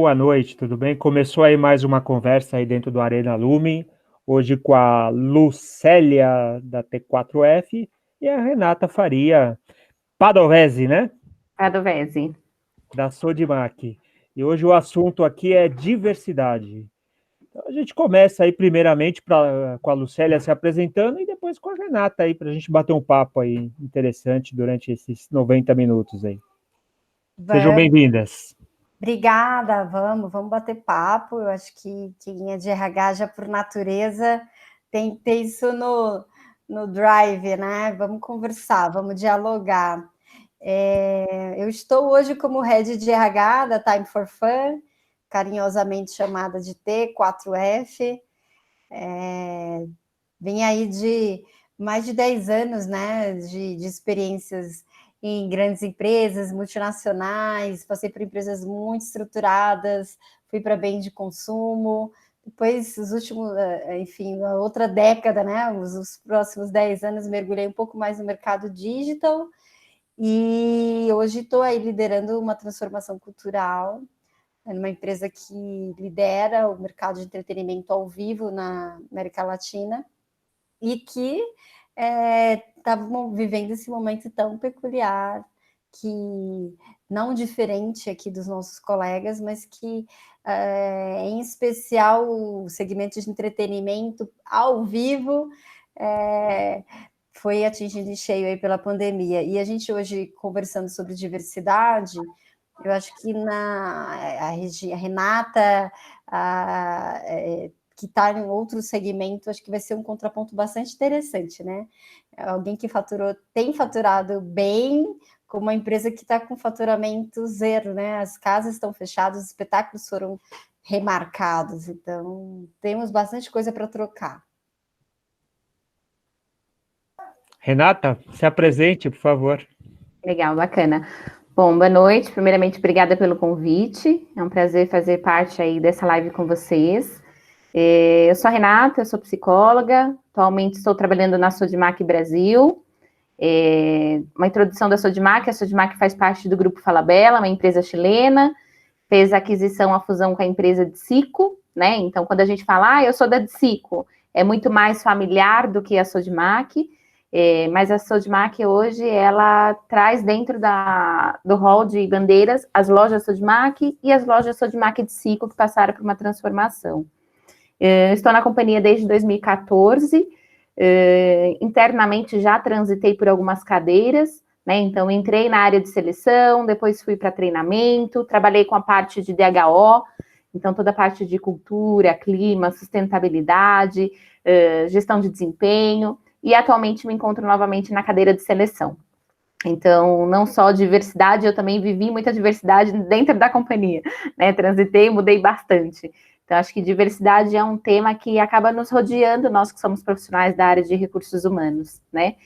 boa noite, tudo bem? Começou aí mais uma conversa aí dentro do Arena Lumen, hoje com a Lucélia da T4F e a Renata Faria Padovese, né? Padovese. Da Sodimac. E hoje o assunto aqui é diversidade. Então a gente começa aí primeiramente com a Lucélia se apresentando e depois com a Renata aí para a gente bater um papo aí interessante durante esses 90 minutos aí. Sejam Vamos, bem-vindas. obrigada, vamos bater papo. Eu acho que quem é de RH já por natureza tem que ter isso no drive, né? Vamos conversar, vamos dialogar. Eu estou hoje como head de RH da Time for Fun, carinhosamente chamada de T4F. Vem aí de mais de 10 anos, né, de experiências em grandes empresas, multinacionais, passei por empresas muito estruturadas, fui para bem de consumo, depois os últimos, enfim, a outra década, né, os próximos 10 anos, mergulhei um pouco mais no mercado digital, e hoje estou aí liderando uma transformação cultural, numa empresa que lidera o mercado de entretenimento ao vivo na América Latina, e que estavam vivendo esse momento tão peculiar, que não diferente aqui dos nossos colegas, mas que, em especial, o segmento de entretenimento ao vivo foi atingido em cheio aí pela pandemia. E a gente hoje, conversando sobre diversidade, eu acho que a Renata... que está em outro segmento, acho que vai ser um contraponto bastante interessante, né? Alguém que tem faturado bem, com uma empresa que está com faturamento zero, né? As casas estão fechadas, os espetáculos foram remarcados, então temos bastante coisa para trocar. Renata, se apresente, por favor. Legal, bacana. Bom, boa noite. Primeiramente, obrigada pelo convite. É um prazer fazer parte aí dessa live com vocês. Eu sou a Renata, eu sou psicóloga, atualmente estou trabalhando na Sodimac Brasil. Uma introdução da Sodimac: a Sodimac faz parte do Grupo Falabella, uma empresa chilena, fez a aquisição, a fusão com a empresa Dsico, né? Então, quando a gente fala, eu sou da Dsico, é muito mais familiar do que a Sodimac, mas a Sodimac hoje, ela traz dentro do hall de bandeiras as lojas Sodimac e as lojas Sodimac Dsico, que passaram por uma transformação. Estou na companhia desde 2014, internamente já transitei por algumas cadeiras, né? Então entrei na área de seleção, depois fui para treinamento, trabalhei com a parte de DHO, então toda a parte de cultura, clima, sustentabilidade, gestão de desempenho, e atualmente me encontro novamente na cadeira de seleção. Então, não só diversidade, eu também vivi muita diversidade dentro da companhia, né? Transitei, mudei bastante. Então, acho que diversidade é um tema que acaba nos rodeando, nós que somos profissionais da área de recursos humanos, né?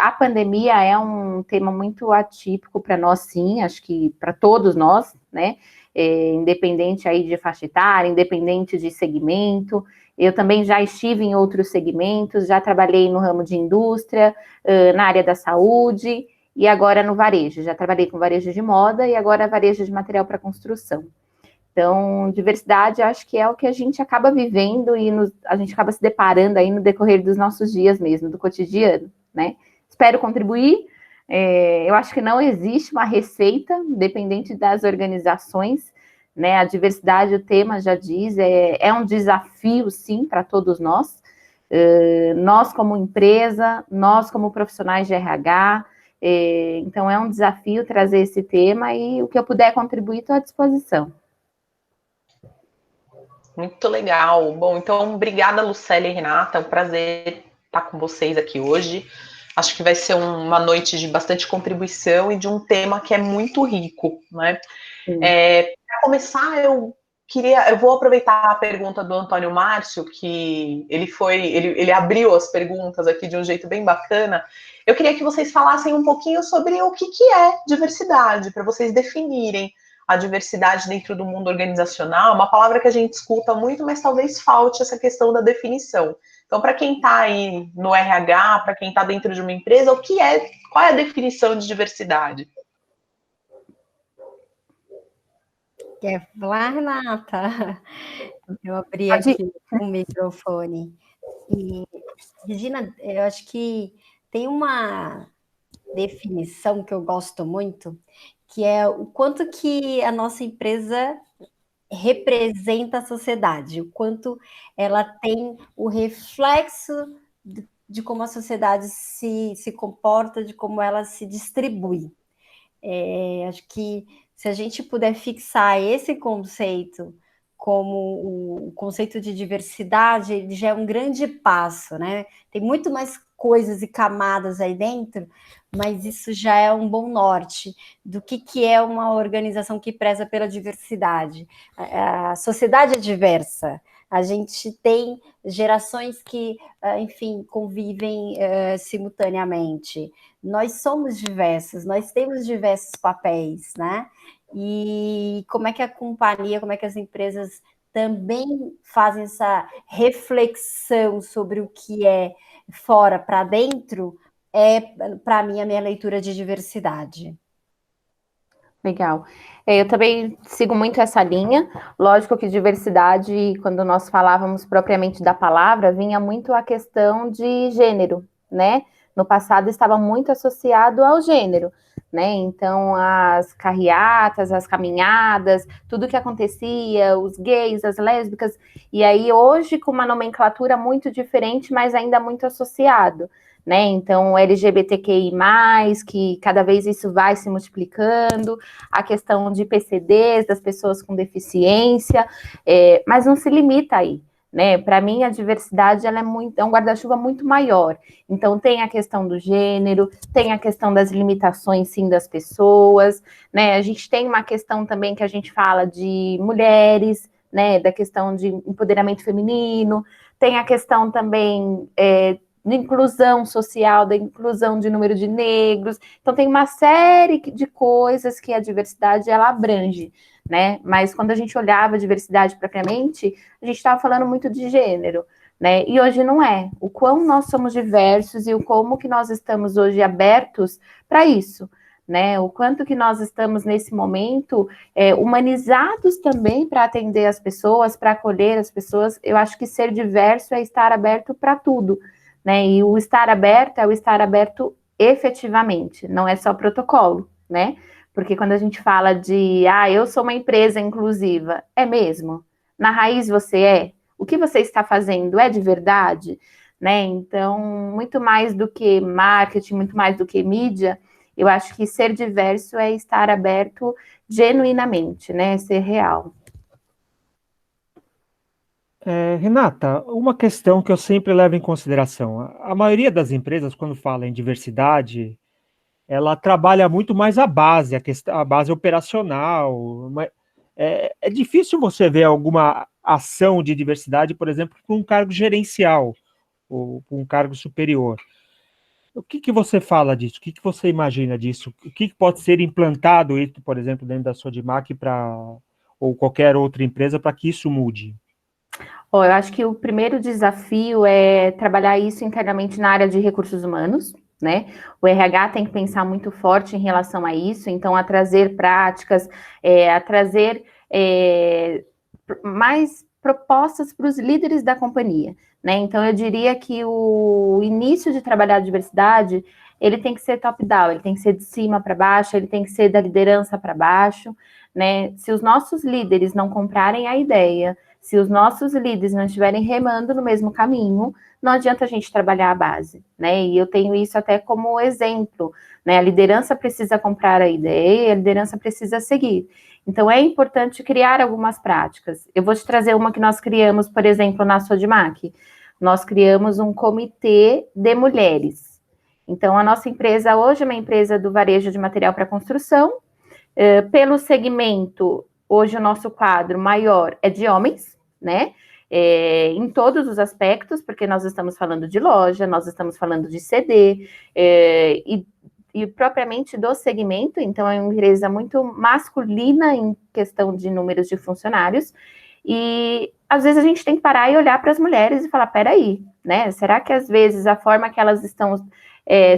A pandemia é um tema muito atípico para nós, sim, acho que para todos nós, né? Independente aí de faixa etária, independente de segmento. Eu também já estive em outros segmentos, já trabalhei no ramo de indústria, na área da saúde, e agora no varejo. Já trabalhei com varejo de moda e agora varejo de material para construção. Então, diversidade, acho que é o que a gente acaba vivendo e a gente acaba se deparando aí no decorrer dos nossos dias mesmo, do cotidiano, né? Espero contribuir. Eu acho que não existe uma receita, dependente das organizações, né? A diversidade, o tema já diz, é um desafio, sim, para todos nós. Nós como empresa, nós como profissionais de RH, então é um desafio trazer esse tema e o que eu puder contribuir, estou à disposição. Muito legal. Bom, então, obrigada, Lucélia e Renata. É um prazer estar com vocês aqui hoje. Acho que vai ser uma noite de bastante contribuição e de um tema que é muito rico, né? Para começar, eu vou aproveitar a pergunta do Antônio Márcio, que ele abriu as perguntas aqui de um jeito bem bacana. Eu queria que vocês falassem um pouquinho sobre o que é diversidade, para vocês definirem a diversidade dentro do mundo organizacional, uma palavra que a gente escuta muito, mas talvez falte essa questão da definição. Então, para quem está aí no RH, para quem está dentro de uma empresa, qual é a definição de diversidade? Quer falar, Renata? Eu abri aqui o microfone. E, Regina, eu acho que tem uma definição que eu gosto muito, que é o quanto que a nossa empresa representa a sociedade, o quanto ela tem o reflexo de como a sociedade se comporta, de como ela se distribui. Acho que se a gente puder fixar esse conceito como o conceito de diversidade, ele já é um grande passo, né? Tem muito mais coisas e camadas aí dentro, mas isso já é um bom norte do que é uma organização que preza pela diversidade. A sociedade é diversa, a gente tem gerações que, enfim, convivem simultaneamente. Nós somos diversos, nós temos diversos papéis, né? E como é que a companhia, como é que as empresas também fazem essa reflexão sobre o que é fora para dentro, para mim, a minha leitura de diversidade. Legal. Eu também sigo muito essa linha. Lógico que diversidade, quando nós falávamos propriamente da palavra, vinha muito a questão de gênero, né? No passado estava muito associado ao gênero, né? Então, as carreatas, as caminhadas, tudo que acontecia, os gays, as lésbicas, e aí hoje com uma nomenclatura muito diferente, mas ainda muito associado, né? Então, LGBTQI+, que cada vez isso vai se multiplicando, a questão de PCDs, das pessoas com deficiência, mas não se limita aí, né? Para mim, a diversidade ela é um guarda-chuva muito maior. Então, tem a questão do gênero, tem a questão das limitações, sim, das pessoas, né? A gente tem uma questão também que a gente fala de mulheres, né? Da questão de empoderamento feminino, tem a questão também de inclusão social, da inclusão de número de negros. Então, tem uma série de coisas que a diversidade, ela abrange, né? Mas quando a gente olhava a diversidade propriamente, a gente estava falando muito de gênero, né? E hoje não é. O quão nós somos diversos e o como que nós estamos hoje abertos para isso, né? O quanto que nós estamos, nesse momento, humanizados também para atender as pessoas, para acolher as pessoas. Eu acho que ser diverso é estar aberto para tudo, né? E o estar aberto é o estar aberto efetivamente, não é só protocolo, né? Porque quando a gente fala de, eu sou uma empresa inclusiva, é mesmo? Na raiz você é? O que você está fazendo é de verdade? Né? Então, muito mais do que marketing, muito mais do que mídia, eu acho que ser diverso é estar aberto genuinamente, né? Ser real. Renata, uma questão que eu sempre levo em consideração. A maioria das empresas, quando fala em diversidade, ela trabalha muito mais a base operacional. É difícil você ver alguma ação de diversidade, por exemplo, para um cargo gerencial ou para um cargo superior. O que você fala disso? O que você imagina disso? O que pode ser implantado, por exemplo, dentro da Sodimac ou qualquer outra empresa para que isso mude? Eu acho que o primeiro desafio é trabalhar isso internamente na área de recursos humanos, né? O RH tem que pensar muito forte em relação a isso, então a trazer práticas, a trazer mais propostas para os líderes da companhia, né? Então eu diria que o início de trabalhar a diversidade, ele tem que ser top-down, ele tem que ser de cima para baixo, ele tem que ser da liderança para baixo, né? Se os nossos líderes não comprarem a ideia, se os nossos líderes não estiverem remando no mesmo caminho, não adianta a gente trabalhar a base, né? E eu tenho isso até como exemplo, né? A liderança precisa comprar a ideia, a liderança precisa seguir. Então, é importante criar algumas práticas. Eu vou te trazer uma que nós criamos, por exemplo, na Sodimac. Nós criamos um comitê de mulheres. Então, a nossa empresa hoje é uma empresa do varejo de material para construção. Pelo segmento, hoje o nosso quadro maior é de homens, né? Em todos os aspectos, porque nós estamos falando de loja, nós estamos falando de CD, e propriamente do segmento, então é uma empresa muito masculina em questão de números de funcionários, e às vezes a gente tem que parar e olhar para as mulheres e falar, peraí, né? Será que às vezes a forma que elas estão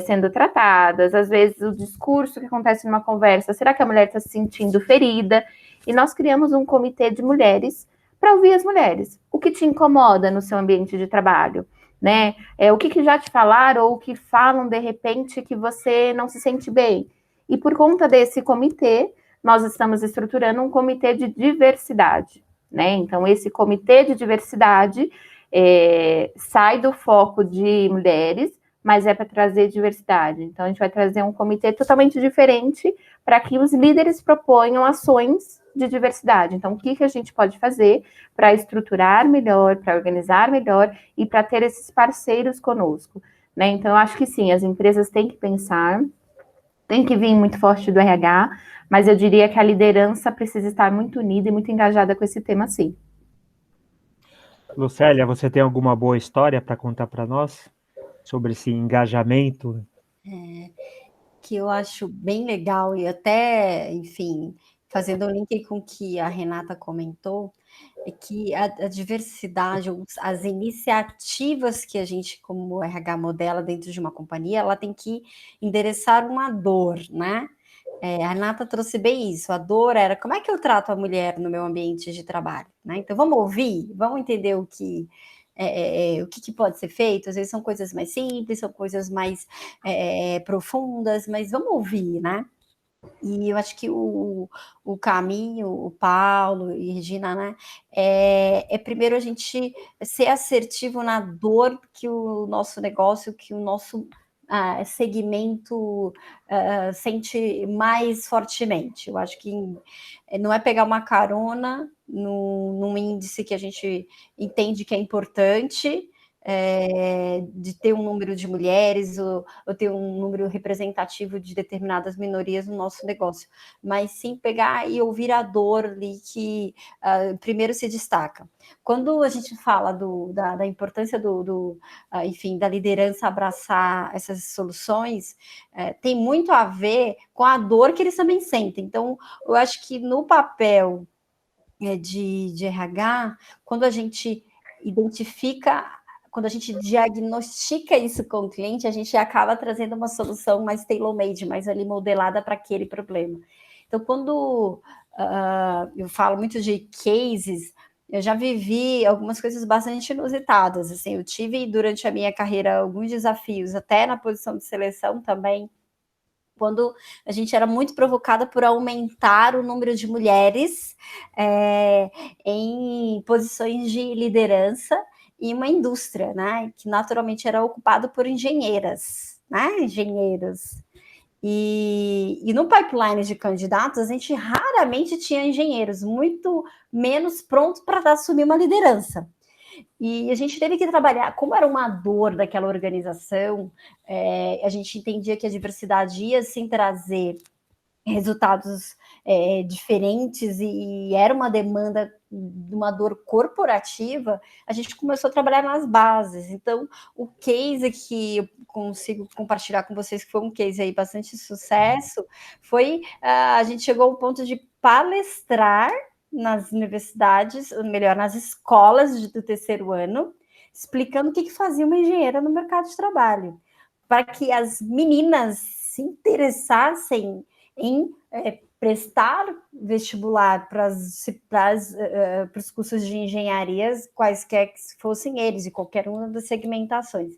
sendo tratadas, às vezes o discurso que acontece numa conversa, será que a mulher está se sentindo ferida? E nós criamos um comitê de mulheres para ouvir as mulheres. O que te incomoda no seu ambiente de trabalho? Né? O que já te falaram ou o que falam de repente que você não se sente bem? E por conta desse comitê, nós estamos estruturando um comitê de diversidade, né? Então, esse comitê de diversidade sai do foco de mulheres, mas é para trazer diversidade. Então, a gente vai trazer um comitê totalmente diferente para que os líderes proponham ações de diversidade. Então, o que a gente pode fazer para estruturar melhor, para organizar melhor e para ter esses parceiros conosco, né? Então, eu acho que sim, as empresas têm que pensar, tem que vir muito forte do RH, mas eu diria que a liderança precisa estar muito unida e muito engajada com esse tema, sim. Lucélia, você tem alguma boa história para contar para nós sobre esse engajamento? Que eu acho bem legal e até, enfim, fazendo um link com o que a Renata comentou, é que a diversidade, as iniciativas que a gente, como RH, modela dentro de uma companhia, ela tem que endereçar uma dor, né? A Renata trouxe bem isso, a dor era como é que eu trato a mulher no meu ambiente de trabalho, né? Então vamos ouvir, vamos entender o que pode ser feito. Às vezes são coisas mais simples, são coisas mais profundas, mas vamos ouvir, né? E eu acho que o caminho, o Paulo e a Regina, né? Primeiro a gente ser assertivo na dor que o nosso negócio, que o nosso segmento sente mais fortemente. Eu acho que não é pegar uma carona num índice que a gente entende que é importante, de ter um número de mulheres ou ter um número representativo de determinadas minorias no nosso negócio, mas sim pegar e ouvir a dor ali que primeiro se destaca. Quando a gente fala da importância enfim, da liderança abraçar essas soluções, tem muito a ver com a dor que eles também sentem. Então, eu acho que no papel de RH, quando a gente identifica, quando a gente diagnostica isso com o cliente, a gente acaba trazendo uma solução mais tailor-made, mais ali modelada para aquele problema. Então, quando eu falo muito de cases, eu já vivi algumas coisas bastante inusitadas. Assim, eu tive durante a minha carreira alguns desafios, até na posição de seleção também, quando a gente era muito provocada por aumentar o número de mulheres em posições de liderança em uma indústria, né, que naturalmente era ocupada por engenheiras, né, engenheiros. E no pipeline de candidatos, a gente raramente tinha engenheiros, muito menos prontos para assumir uma liderança. E a gente teve que trabalhar, como era uma dor daquela organização, a gente entendia que a diversidade ia sim trazer resultados diferentes e era uma demanda de uma dor corporativa, a gente começou a trabalhar nas bases. Então, o case que eu consigo compartilhar com vocês, que foi um case aí bastante sucesso, foi a gente chegou ao ponto de palestrar nas universidades, ou melhor, nas escolas do terceiro ano, explicando o que fazia uma engenheira no mercado de trabalho, para que as meninas se interessassem em prestar vestibular para os cursos de engenharias, quaisquer que fossem eles, e qualquer uma das segmentações.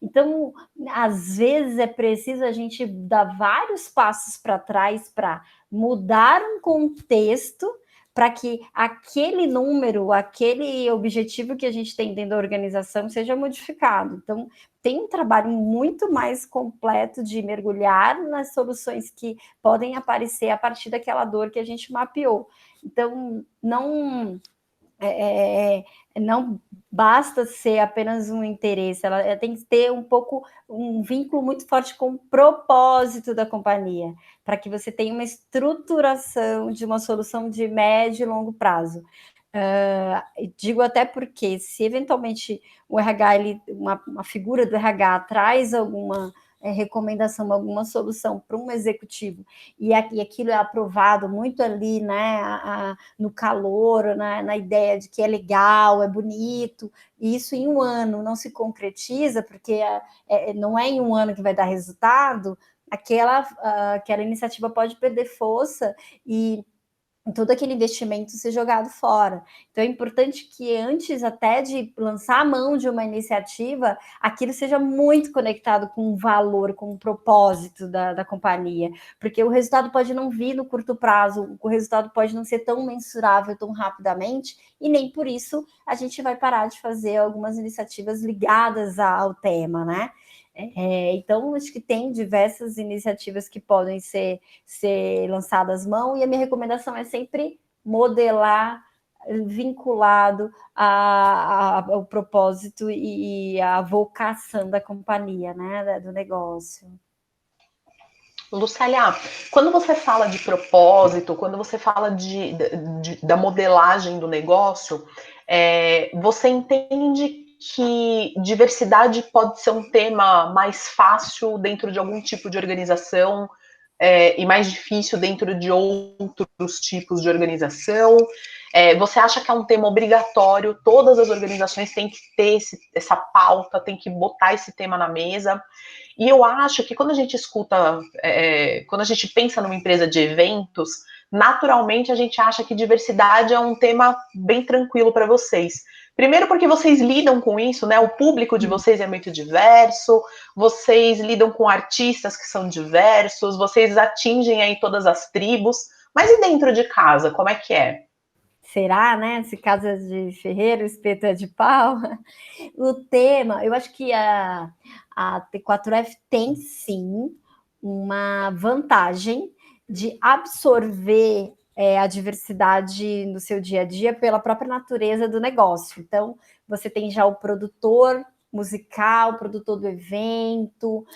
Então, às vezes é preciso a gente dar vários passos para trás para mudar um contexto para que aquele número, aquele objetivo que a gente tem dentro da organização seja modificado. Então, tem um trabalho muito mais completo de mergulhar nas soluções que podem aparecer a partir daquela dor que a gente mapeou. Então, não basta ser apenas um interesse, ela tem que ter um vínculo muito forte com o propósito da companhia, para que você tenha uma estruturação de uma solução de médio e longo prazo. Digo até porque, se eventualmente o RH, uma figura do RH traz alguma recomendação, alguma solução para um executivo, e aquilo é aprovado muito ali, né, no calor, na ideia de que é legal, é bonito, e isso em um ano não se concretiza, porque não é em um ano que vai dar resultado, aquela iniciativa pode perder força e todo aquele investimento ser jogado fora. Então é importante que antes até de lançar a mão de uma iniciativa, aquilo seja muito conectado com o valor, com o propósito da companhia, porque o resultado pode não vir no curto prazo, o resultado pode não ser tão mensurável tão rapidamente, e nem por isso a gente vai parar de fazer algumas iniciativas ligadas ao tema, né? Então, acho que tem diversas iniciativas que podem ser lançadas mão, e a minha recomendação é sempre modelar vinculado ao propósito e à vocação da companhia, né, do negócio. Lucélia, quando você fala de propósito, quando você fala da modelagem do negócio, você entende que diversidade pode ser um tema mais fácil dentro de algum tipo de organização e mais difícil dentro de outros tipos de organização? Você acha que é um tema obrigatório? Todas as organizações têm que ter essa pauta, têm que botar esse tema na mesa? E eu acho que quando a gente escuta, quando a gente pensa numa empresa de eventos, naturalmente a gente acha que diversidade é um tema bem tranquilo para vocês. Primeiro porque vocês lidam com isso, né? O público de vocês é muito diverso, vocês lidam com artistas que são diversos, vocês atingem aí todas as tribos, mas e dentro de casa, como é que é? Será, né? Se casa de ferreiro, espeto é de pau. O tema, eu acho que a T4F tem sim uma vantagem de absorver a diversidade no seu dia a dia pela própria natureza do negócio. Então, você tem já o produtor musical, produtor do evento,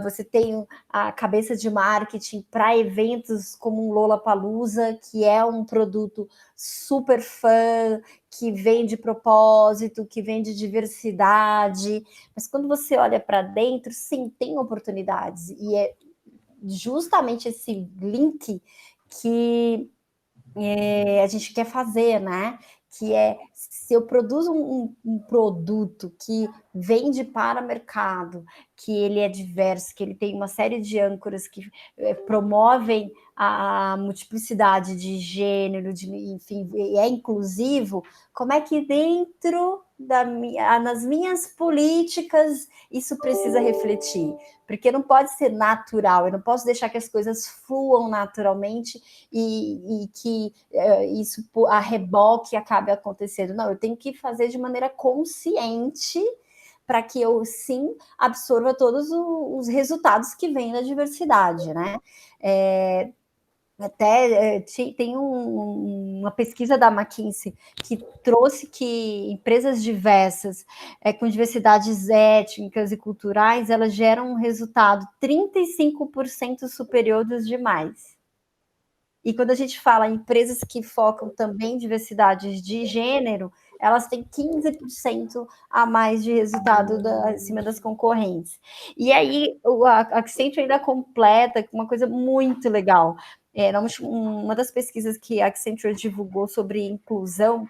você tem a cabeça de marketing para eventos como um Lollapalooza, que é um produto super fã, que vem de propósito, que vem de diversidade, mas quando você olha para dentro, sim, tem oportunidades, e é justamente esse link que a gente quer fazer, né? Que se eu produzo um produto que vende para mercado, que ele é diverso, que ele tem uma série de âncoras que promovem a multiplicidade de gênero, enfim, é inclusivo, como é que dentro nas minhas políticas isso precisa refletir? Porque não pode ser natural, eu não posso deixar que as coisas fluam naturalmente e que isso a reboque acabe acontecendo. Não, eu tenho que fazer de maneira consciente para que eu, sim, absorva todos os resultados que vêm da diversidade, né? Tem uma pesquisa da McKinsey que trouxe que empresas diversas, com diversidades étnicas e culturais, elas geram um resultado 35% superior dos demais. E quando a gente fala em empresas que focam também em diversidades de gênero, elas têm 15% a mais de resultado acima das concorrentes. E aí, a Accenture ainda completa com uma coisa muito legal. Uma das pesquisas que a Accenture divulgou sobre inclusão,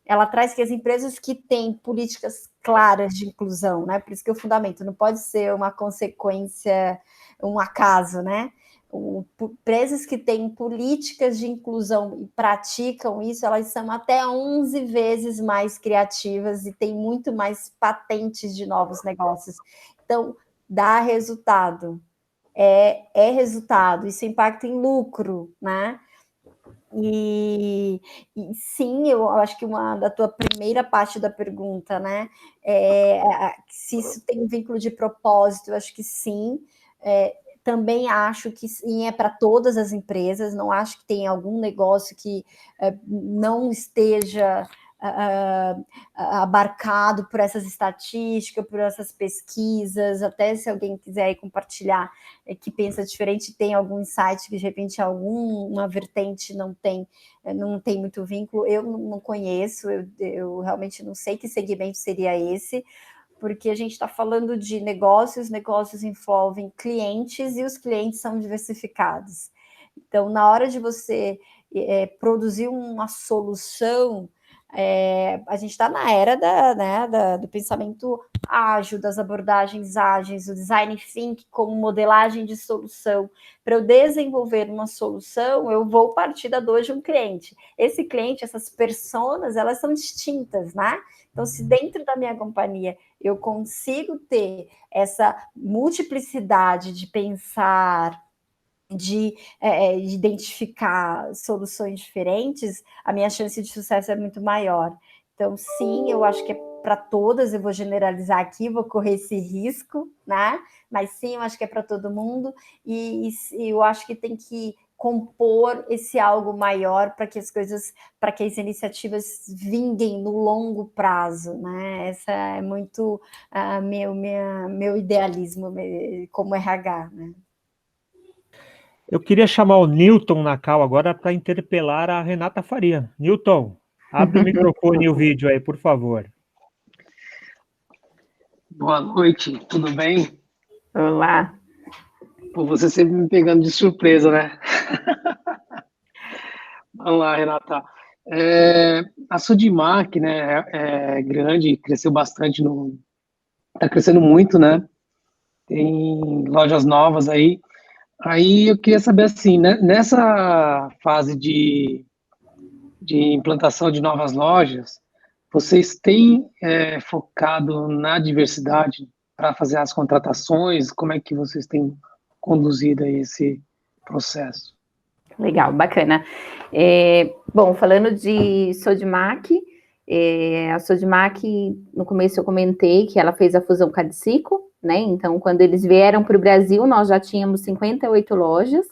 ela traz que as empresas que têm políticas claras de inclusão, né? Por isso que o fundamento não pode ser uma consequência, um acaso, né? Empresas que têm políticas de inclusão e praticam isso, elas são até 11 vezes mais criativas e têm muito mais patentes de novos negócios. Então, dá resultado. É resultado, isso impacta em lucro, né? E sim, eu acho que uma da tua primeira parte da pergunta, né? Se isso tem um vínculo de propósito, eu acho que sim. Também acho que sim, é para todas as empresas, não acho que tem algum negócio que não esteja abarcado por essas estatísticas, por essas pesquisas, até se alguém quiser compartilhar que pensa diferente, tem algum insight que de repente alguma vertente não tem muito vínculo, eu não conheço, eu realmente não sei que segmento seria esse, porque a gente está falando de negócios envolvem clientes e os clientes são diversificados. Então, na hora de você produzir uma solução, A gente está na era do pensamento ágil, das abordagens ágeis, o design thinking como modelagem de solução. Para eu desenvolver uma solução, eu vou partir da dor de um cliente. Esse cliente, essas personas, elas são distintas, né? Então, se dentro da minha companhia eu consigo ter essa multiplicidade de pensar, de identificar soluções diferentes, a minha chance de sucesso é muito maior. Então, sim, eu acho que é para todas, eu vou generalizar aqui, vou correr esse risco, né? Mas sim, eu acho que é para todo mundo, e eu acho que tem que compor esse algo maior para que as iniciativas vinguem no longo prazo, né? Essa é muito meu idealismo como RH, né? Eu queria chamar o Newton na cal agora para interpelar a Renata Faria. Newton, abre o microfone e o vídeo aí, por favor. Boa noite, tudo bem? Olá. Pô, você sempre me pegando de surpresa, né? Vamos lá, Renata. A Sodimac, né, é grande, cresceu bastante, tá crescendo muito, né? Tem lojas novas aí. Aí eu queria saber assim, né, nessa fase de implantação de novas lojas, vocês têm focado na diversidade para fazer as contratações? Como é que vocês têm conduzido aí esse processo? Legal, bacana. Bom, falando de Sodimac, a Sodimac, no começo eu comentei que ela fez a fusão com a Adsico, né? Então, quando eles vieram para o Brasil, nós já tínhamos 58 lojas,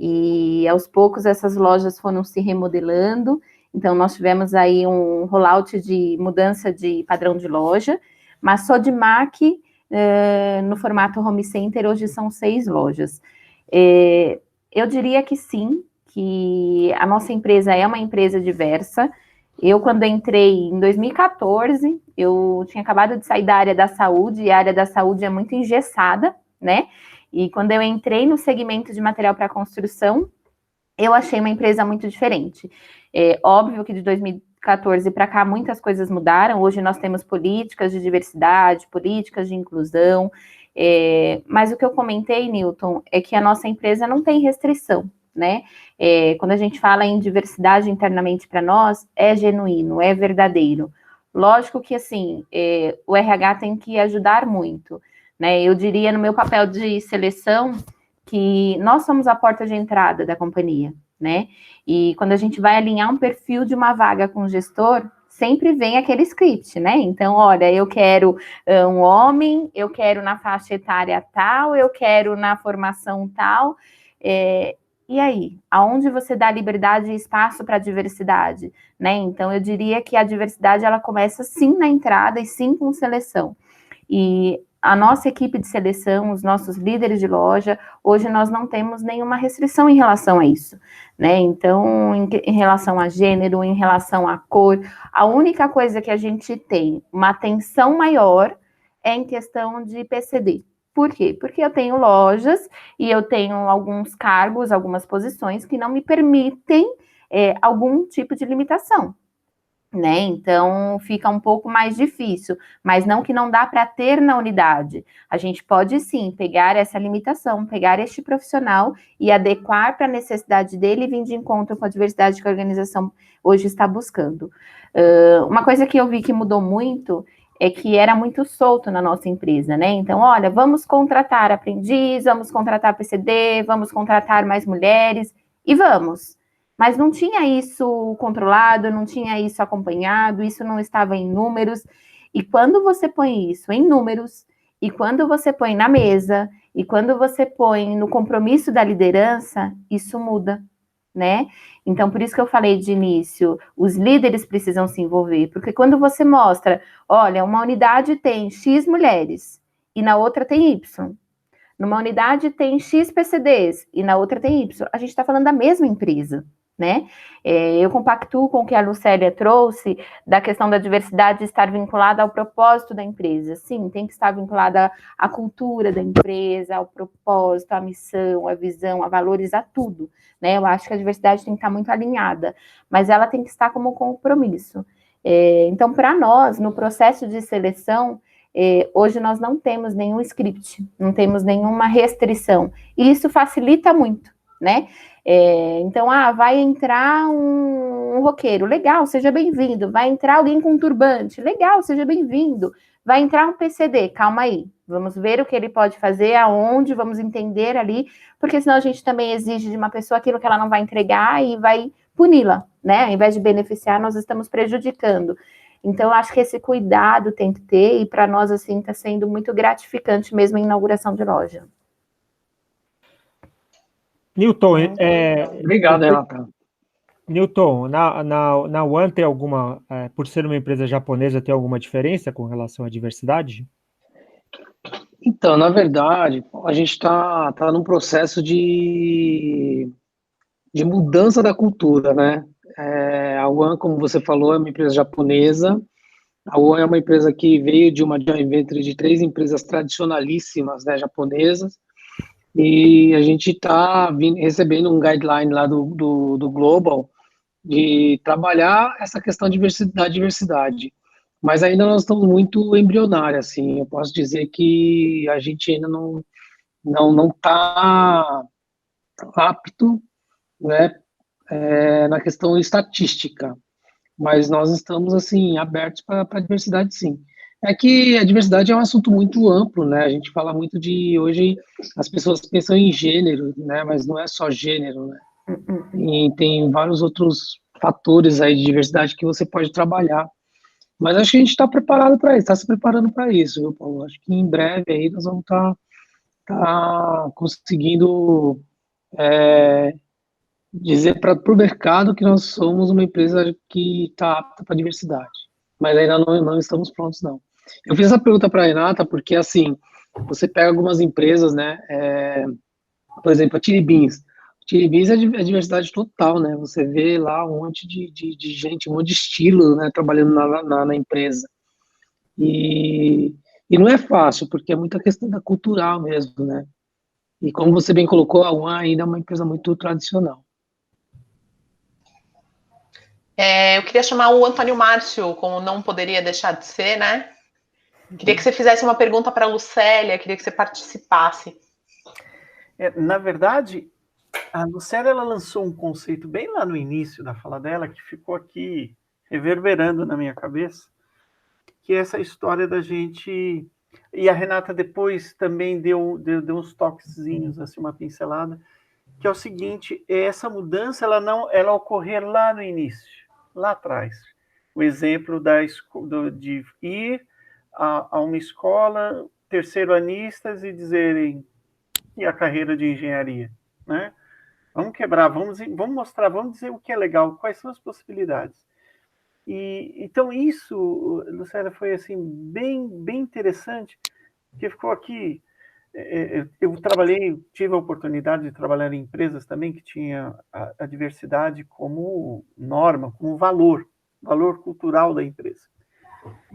e aos poucos essas lojas foram se remodelando. Então, nós tivemos aí um rollout de mudança de padrão de loja, mas Sodimac, no formato home center, hoje são 6 lojas. Eu diria que sim, que a nossa empresa é uma empresa diversa. Eu, quando entrei em 2014, eu tinha acabado de sair da área da saúde, e a área da saúde é muito engessada, né? E quando eu entrei no segmento de material para construção, eu achei uma empresa muito diferente. Óbvio que de 2014 para cá muitas coisas mudaram. Hoje nós temos políticas de diversidade, políticas de inclusão, mas o que eu comentei, Newton, é que a nossa empresa não tem restrição, né? Quando a gente fala em diversidade internamente para nós, é genuíno, é verdadeiro. Lógico que, assim, o RH tem que ajudar muito, né? Eu diria, no meu papel de seleção, que nós somos a porta de entrada da companhia, né? E quando a gente vai alinhar um perfil de uma vaga com o gestor, sempre vem aquele script, né? Então, olha, eu quero um homem, eu quero na faixa etária tal, eu quero na formação tal. E aí, aonde você dá liberdade e espaço para a diversidade, né? Então, eu diria que a diversidade, ela começa sim na entrada e sim com seleção. E a nossa equipe de seleção, os nossos líderes de loja, hoje nós não temos nenhuma restrição em relação a isso, né? Então, em relação a gênero, em relação à cor, a única coisa que a gente tem uma atenção maior é em questão de PCD. Por quê? Porque eu tenho lojas e eu tenho alguns cargos, algumas posições que não me permitem algum tipo de limitação, né? Então fica um pouco mais difícil, mas não que não dá para ter na unidade. A gente pode sim pegar essa limitação, pegar este profissional e adequar para a necessidade dele e vir de encontro com a diversidade que a organização hoje está buscando. Uma coisa que eu vi que mudou muito é que era muito solto na nossa empresa, né? Então, olha, vamos contratar aprendiz, vamos contratar PCD, vamos contratar mais mulheres, e vamos. Mas não tinha isso controlado, não tinha isso acompanhado, isso não estava em números. E quando você põe isso em números, e quando você põe na mesa, e quando você põe no compromisso da liderança, isso muda, né? Então, por isso que eu falei de início, os líderes precisam se envolver, porque quando você mostra, olha, uma unidade tem X mulheres, e na outra tem Y. Numa unidade tem X PCDs, e na outra tem Y. A gente está falando da mesma empresa, né? Eu compactuo com o que a Lucélia trouxe da questão da diversidade estar vinculada ao propósito da empresa. Sim, tem que estar vinculada à cultura da empresa, ao propósito, à missão, à visão, a valores, a tudo, né? Eu acho que a diversidade tem que estar muito alinhada, mas ela tem que estar como compromisso. Então, para nós, no processo de seleção, hoje nós não temos nenhum script, não temos nenhuma restrição, e isso facilita muito, né? Então, vai entrar um roqueiro, legal, seja bem-vindo. Vai entrar alguém com um turbante, legal, seja bem-vindo. Vai entrar um PCD, calma aí, vamos ver o que ele pode fazer, aonde, vamos entender ali, porque senão a gente também exige de uma pessoa aquilo que ela não vai entregar e vai puni-la, né? Ao invés de beneficiar, nós estamos prejudicando. Então, eu acho que esse cuidado tem que ter, e para nós, assim, está sendo muito gratificante mesmo a inauguração de loja. Newton, Obrigado, Renata. Newton, na One tem alguma, por ser uma empresa japonesa, tem alguma diferença com relação à diversidade? Então, na verdade, a gente está num processo de mudança da cultura, né? A One, como você falou, é uma empresa japonesa. A One é uma empresa que veio de uma joint venture de 3 empresas tradicionalíssimas, né, japonesas, e a gente está recebendo um guideline lá do Global de trabalhar essa questão da diversidade. Mas ainda nós estamos muito embrionários, assim. Eu posso dizer que a gente ainda não está apto, né, na questão estatística, mas nós estamos, assim, abertos para a diversidade, sim. É que a diversidade é um assunto muito amplo, né? A gente fala muito hoje as pessoas pensam em gênero, né? Mas não é só gênero, né? E tem vários outros fatores aí de diversidade que você pode trabalhar. Mas acho que a gente está preparado para isso, está se preparando para isso, viu, Paulo? Acho que em breve aí nós vamos estar conseguindo dizer para o mercado que nós somos uma empresa que está apta para a diversidade. Mas ainda não estamos prontos, não. Eu fiz essa pergunta para a Renata porque, assim, você pega algumas empresas, né? Por exemplo, a Chili Beans. Chili Beans é diversidade total, né? Você vê lá um monte de gente, um monte de estilo, né? Trabalhando na empresa. E não é fácil, porque é muita questão da cultural mesmo, né? E como você bem colocou, a One ainda é uma empresa muito tradicional. Eu queria chamar o Antônio Márcio, como não poderia deixar de ser, né? Queria que você fizesse uma pergunta para a Lucélia, queria que você participasse. Na verdade, a Lucélia ela lançou um conceito bem lá no início da fala dela, que ficou aqui reverberando na minha cabeça, que é essa história da gente... E a Renata depois também deu uns toquezinhos, assim, uma pincelada, que é o seguinte, essa mudança ela ocorrer lá no início, lá atrás. O exemplo de ir a uma escola, terceiranistas, e dizerem, e a carreira de engenharia, né? Vamos quebrar, vamos mostrar, vamos dizer o que é legal, quais são as possibilidades. Então isso, Lucélia, foi assim bem interessante, que ficou aqui. Eu tive a oportunidade de trabalhar em empresas também que tinha a diversidade como norma, como valor cultural da empresa.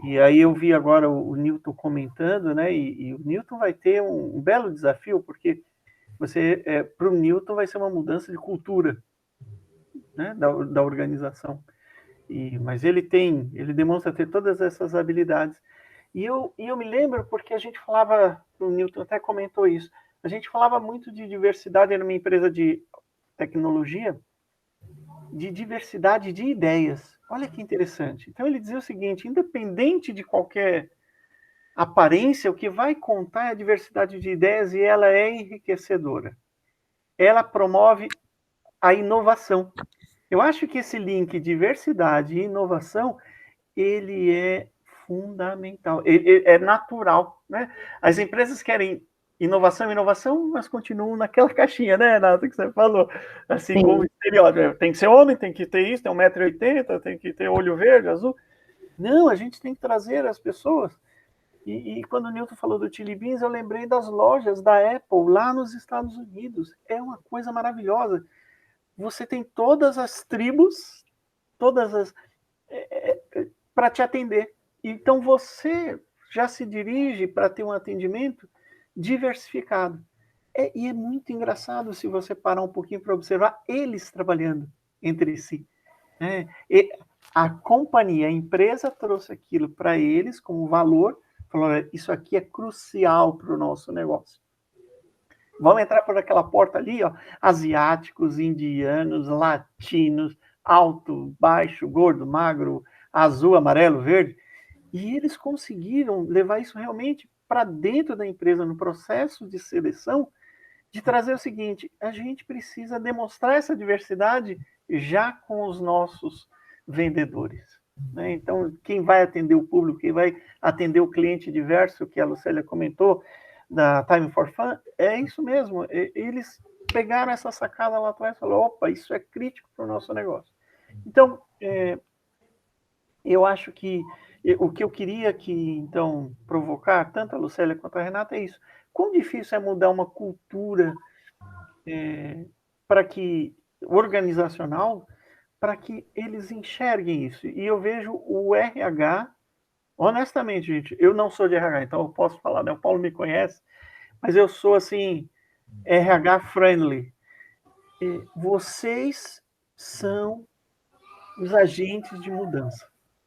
E aí eu vi agora o Newton comentando, né? E o Newton vai ter um belo desafio, porque para o Newton vai ser uma mudança de cultura, né, da organização. Mas ele demonstra ter todas essas habilidades. E eu me lembro porque a gente falava, o Newton até comentou isso, a gente falava muito de diversidade numa empresa de tecnologia, de diversidade de ideias. Olha que interessante. Então ele dizia o seguinte, independente de qualquer aparência, o que vai contar é a diversidade de ideias, e ela é enriquecedora. Ela promove a inovação. Eu acho que esse link diversidade e inovação, ele é fundamental, ele é natural, né? As empresas querem inovação, mas continuam naquela caixinha, né, Renato, que você falou, assim, como estereótipo, tem que ser homem, tem que ter isso, tem 1,80 m, tem que ter olho verde, azul. Não, a gente tem que trazer as pessoas. E quando o Newton falou do Chili Beans, eu lembrei das lojas da Apple lá nos Estados Unidos. É uma coisa maravilhosa. Você tem todas as tribos, para te atender. Então você já se dirige para ter um atendimento diversificado. E é muito engraçado se você parar um pouquinho para observar eles trabalhando entre si. A companhia, a empresa trouxe aquilo para eles como valor, falou, isso aqui é crucial para o nosso negócio. Vamos entrar por aquela porta ali, ó, asiáticos, indianos, latinos, alto, baixo, gordo, magro, azul, amarelo, verde, e eles conseguiram levar isso realmente para dentro da empresa, no processo de seleção, de trazer o seguinte, a gente precisa demonstrar essa diversidade já com os nossos vendedores. Né? Então, quem vai atender o público, quem vai atender o cliente diverso, que a Lucélia comentou, da Time for Fun, é isso mesmo. Eles pegaram essa sacada lá atrás e falaram, opa, isso é crítico para o nosso negócio. Então, eu acho que o que eu queria então provocar, tanto a Lucélia quanto a Renata, é isso. Quão difícil é mudar uma cultura para que organizacional, para que eles enxerguem isso. E eu vejo o RH, honestamente, gente, eu não sou de RH, então eu posso falar, né? O Paulo me conhece, mas eu sou, assim, RH friendly. Vocês são os agentes de mudança.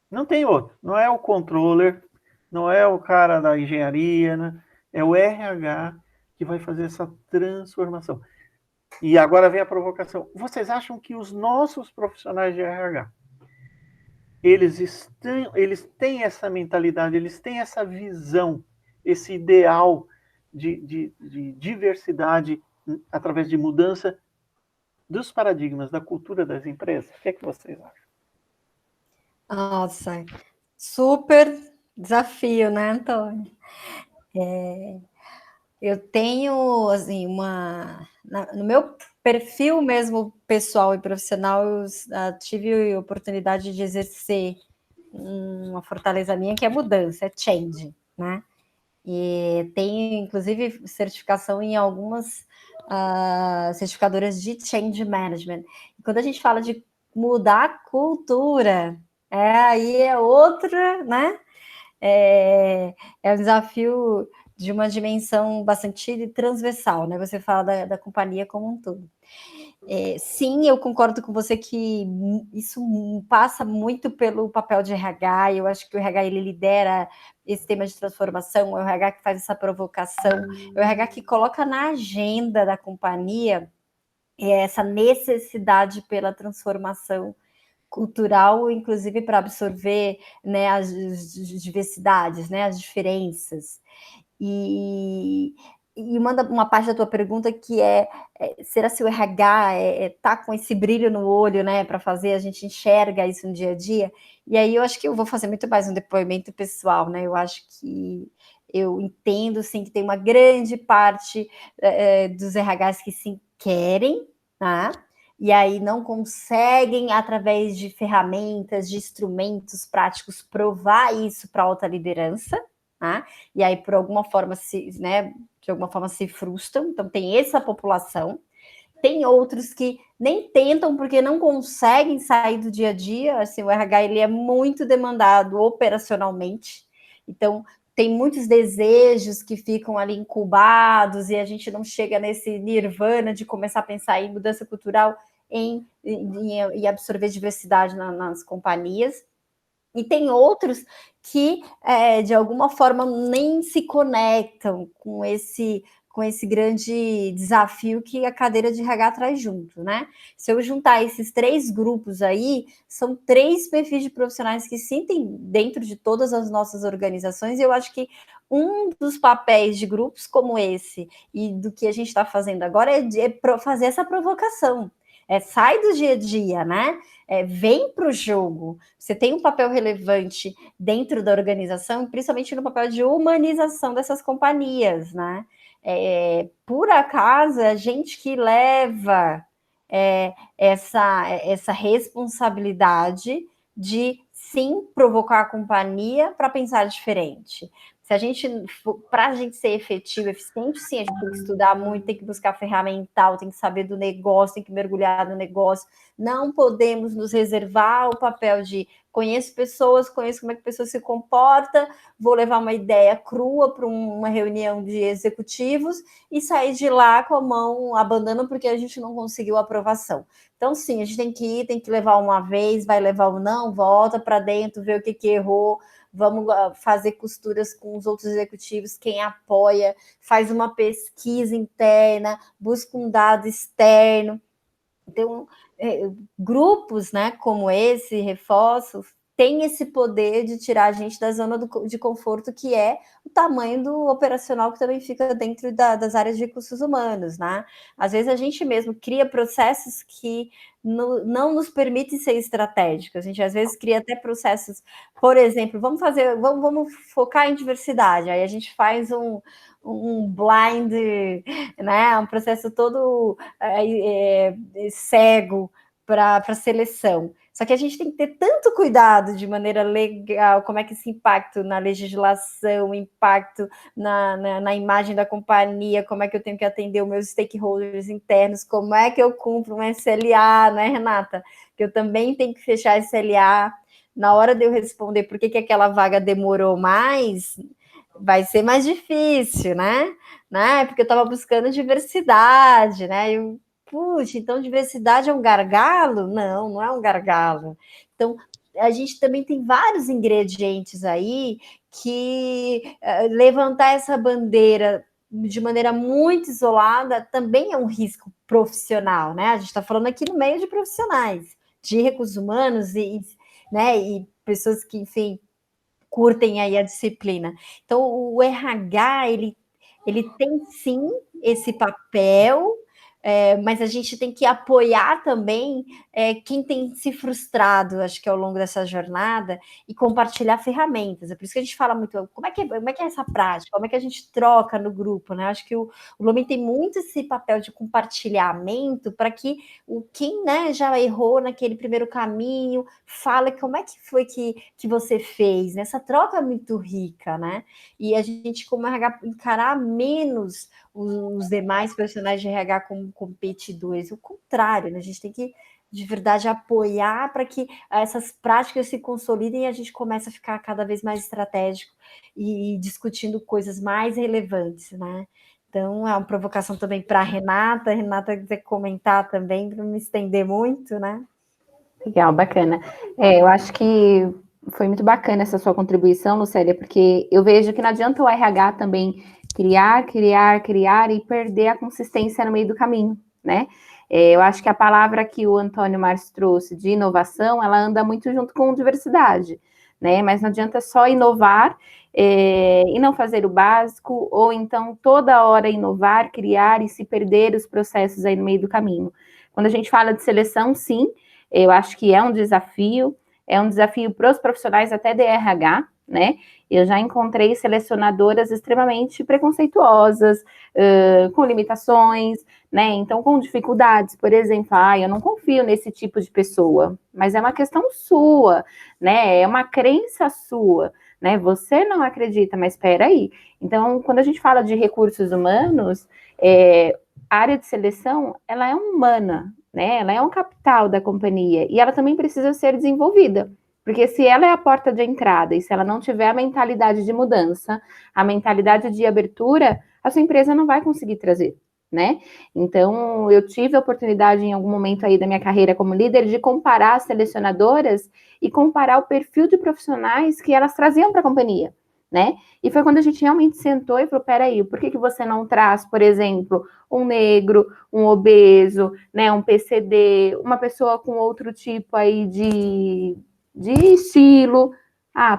Não tem outro. Não é o controller, não é o cara da engenharia, né? É o RH que vai fazer essa transformação. E agora vem a provocação. Vocês acham que os nossos profissionais de RH, eles têm essa mentalidade, eles têm essa visão, esse ideal de diversidade através de mudança dos paradigmas, da cultura das empresas? O que é que vocês acham? Nossa, super desafio, né, Antônio? Eu tenho, assim, no meu perfil mesmo pessoal e profissional, eu tive a oportunidade de exercer uma fortaleza minha que é mudança, é change, né? E tenho, inclusive, certificação em algumas certificadoras de change management. E quando a gente fala de mudar a cultura, aí é outra, né? É um desafio de uma dimensão bastante transversal, né? Você fala da companhia como um todo. Sim, eu concordo com você que isso passa muito pelo papel de RH. Eu acho que o RH ele lidera esse tema de transformação, é o RH que faz essa provocação, é o RH que coloca na agenda da companhia essa necessidade pela transformação cultural, inclusive para absorver, né, as diversidades, né, as diferenças. E uma parte da tua pergunta que será se o RH tá com esse brilho no olho, né, para fazer, a gente enxerga isso no dia a dia? E aí eu acho que eu vou fazer muito mais um depoimento pessoal, né? Eu acho que eu entendo, sim, que tem uma grande parte dos RHs que sim querem, tá? E aí não conseguem, através de ferramentas, de instrumentos práticos, provar isso para a alta liderança, tá? E aí, por alguma forma, de alguma forma se frustram. Então, tem essa população. Tem outros que nem tentam porque não conseguem sair do dia a dia. Assim, o RH ele é muito demandado operacionalmente. Então, tem muitos desejos que ficam ali incubados e a gente não chega nesse nirvana de começar a pensar em mudança cultural em absorver diversidade nas companhias. E tem outros que, de alguma forma, nem se conectam com esse grande desafio que a cadeira de RH traz junto, né? Se eu juntar esses 3 grupos aí, são 3 perfis de profissionais que sentem dentro de todas as nossas organizações, e eu acho que um dos papéis de grupos como esse e do que a gente está fazendo agora é fazer essa provocação. Sai do dia a dia, né? Vem para o jogo. Você tem um papel relevante dentro da organização, principalmente no papel de humanização dessas companhias, né? Por acaso, a gente que leva essa responsabilidade de, sim, provocar a companhia para pensar diferente. para a gente ser efetivo, eficiente, sim, a gente tem que estudar muito, tem que buscar ferramental, tem que saber do negócio, tem que mergulhar no negócio. Não podemos nos reservar o papel de conheço pessoas, conheço como é que a pessoa se comporta, vou levar uma ideia crua para uma reunião de executivos e sair de lá com a mão abanando porque a gente não conseguiu aprovação. Então, sim, a gente tem que ir, tem que levar uma vez, vai levar ou não, volta para dentro, ver o que errou, vamos fazer costuras com os outros executivos, quem apoia, faz uma pesquisa interna, busca um dado externo. Então, grupos, né, como esse, reforço, tem esse poder de tirar a gente da zona de conforto, que é o tamanho do operacional, que também fica dentro das áreas de recursos humanos, né? Às vezes a gente mesmo cria processos que não nos permitem ser estratégicos. A gente às vezes cria até processos, por exemplo, vamos focar em diversidade, aí a gente faz um blind, né? Um processo todo cego para seleção. Só que a gente tem que ter tanto cuidado de maneira legal, como é que esse impacto na legislação, impacto na imagem da companhia, como é que eu tenho que atender os meus stakeholders internos, como é que eu cumpro um SLA, né, Renata? Que eu também tenho que fechar SLA. Na hora de eu responder por que aquela vaga demorou mais, vai ser mais difícil, né? Porque eu estava buscando diversidade, né? Puxa, então diversidade é um gargalo? Não, não é um gargalo. Então, a gente também tem vários ingredientes aí que levantar essa bandeira de maneira muito isolada também é um risco profissional, né? A gente está falando aqui no meio de profissionais, de recursos humanos e pessoas que, enfim, curtem aí a disciplina. Então, o RH, ele tem, sim, esse papel, mas a gente tem que apoiar também quem tem se frustrado, acho que ao longo dessa jornada, e compartilhar ferramentas. É por isso que a gente fala muito, como é que é essa prática, como é que a gente troca no grupo, né? Acho que o Lumen tem muito esse papel de compartilhamento para que quem, né, já errou naquele primeiro caminho, fala como é que foi que você fez, né? Essa troca é muito rica, né? E a gente, como RH, encarar menos os demais profissionais de RH como competidores. O contrário, né? A gente tem que, de verdade, apoiar para que essas práticas se consolidem e a gente comece a ficar cada vez mais estratégico e discutindo coisas mais relevantes, né? Então, é uma provocação também para a Renata. Renata, quiser comentar também, para não me estender muito, né? Legal, bacana. Eu acho que foi muito bacana essa sua contribuição, Lucélia, porque eu vejo que não adianta o RH também criar e perder a consistência no meio do caminho, né? Eu acho que a palavra que o Antônio Marcio trouxe de inovação, ela anda muito junto com diversidade, né? Mas não adianta só inovar e não fazer o básico, ou então toda hora inovar, criar e se perder os processos aí no meio do caminho. Quando a gente fala de seleção, sim, eu acho que é um desafio para os profissionais até de RH, né? Eu já encontrei selecionadoras extremamente preconceituosas, com limitações, né? Então, com dificuldades, por exemplo, eu não confio nesse tipo de pessoa, mas é uma questão sua, né? É uma crença sua, né? Você não acredita, mas espera aí. Então, quando a gente fala de recursos humanos, a área de seleção, ela é humana, né? Ela é um capital da companhia e ela também precisa ser desenvolvida. Porque se ela é a porta de entrada e se ela não tiver a mentalidade de mudança, a mentalidade de abertura, a sua empresa não vai conseguir trazer, né? Então, eu tive a oportunidade em algum momento aí da minha carreira como líder de comparar as selecionadoras e comparar o perfil de profissionais que elas traziam para a companhia, né? E foi quando a gente realmente sentou e falou, peraí, por que você não traz, por exemplo, um negro, um obeso, né, um PCD, uma pessoa com outro tipo aí de estilo,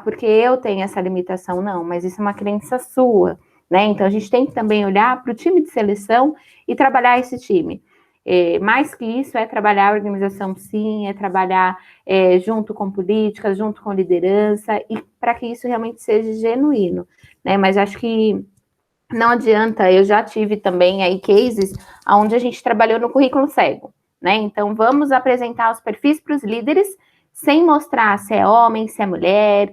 porque eu tenho essa limitação, não, mas isso é uma crença sua, né? Então a gente tem que também olhar para o time de seleção e trabalhar esse time. Mais que isso, é trabalhar a organização, sim, é trabalhar junto com políticas, junto com liderança, e para que isso realmente seja genuíno, né? Mas acho que não adianta, eu já tive também aí cases onde a gente trabalhou no currículo cego, né? Então, vamos apresentar os perfis para os líderes sem mostrar se é homem, se é mulher,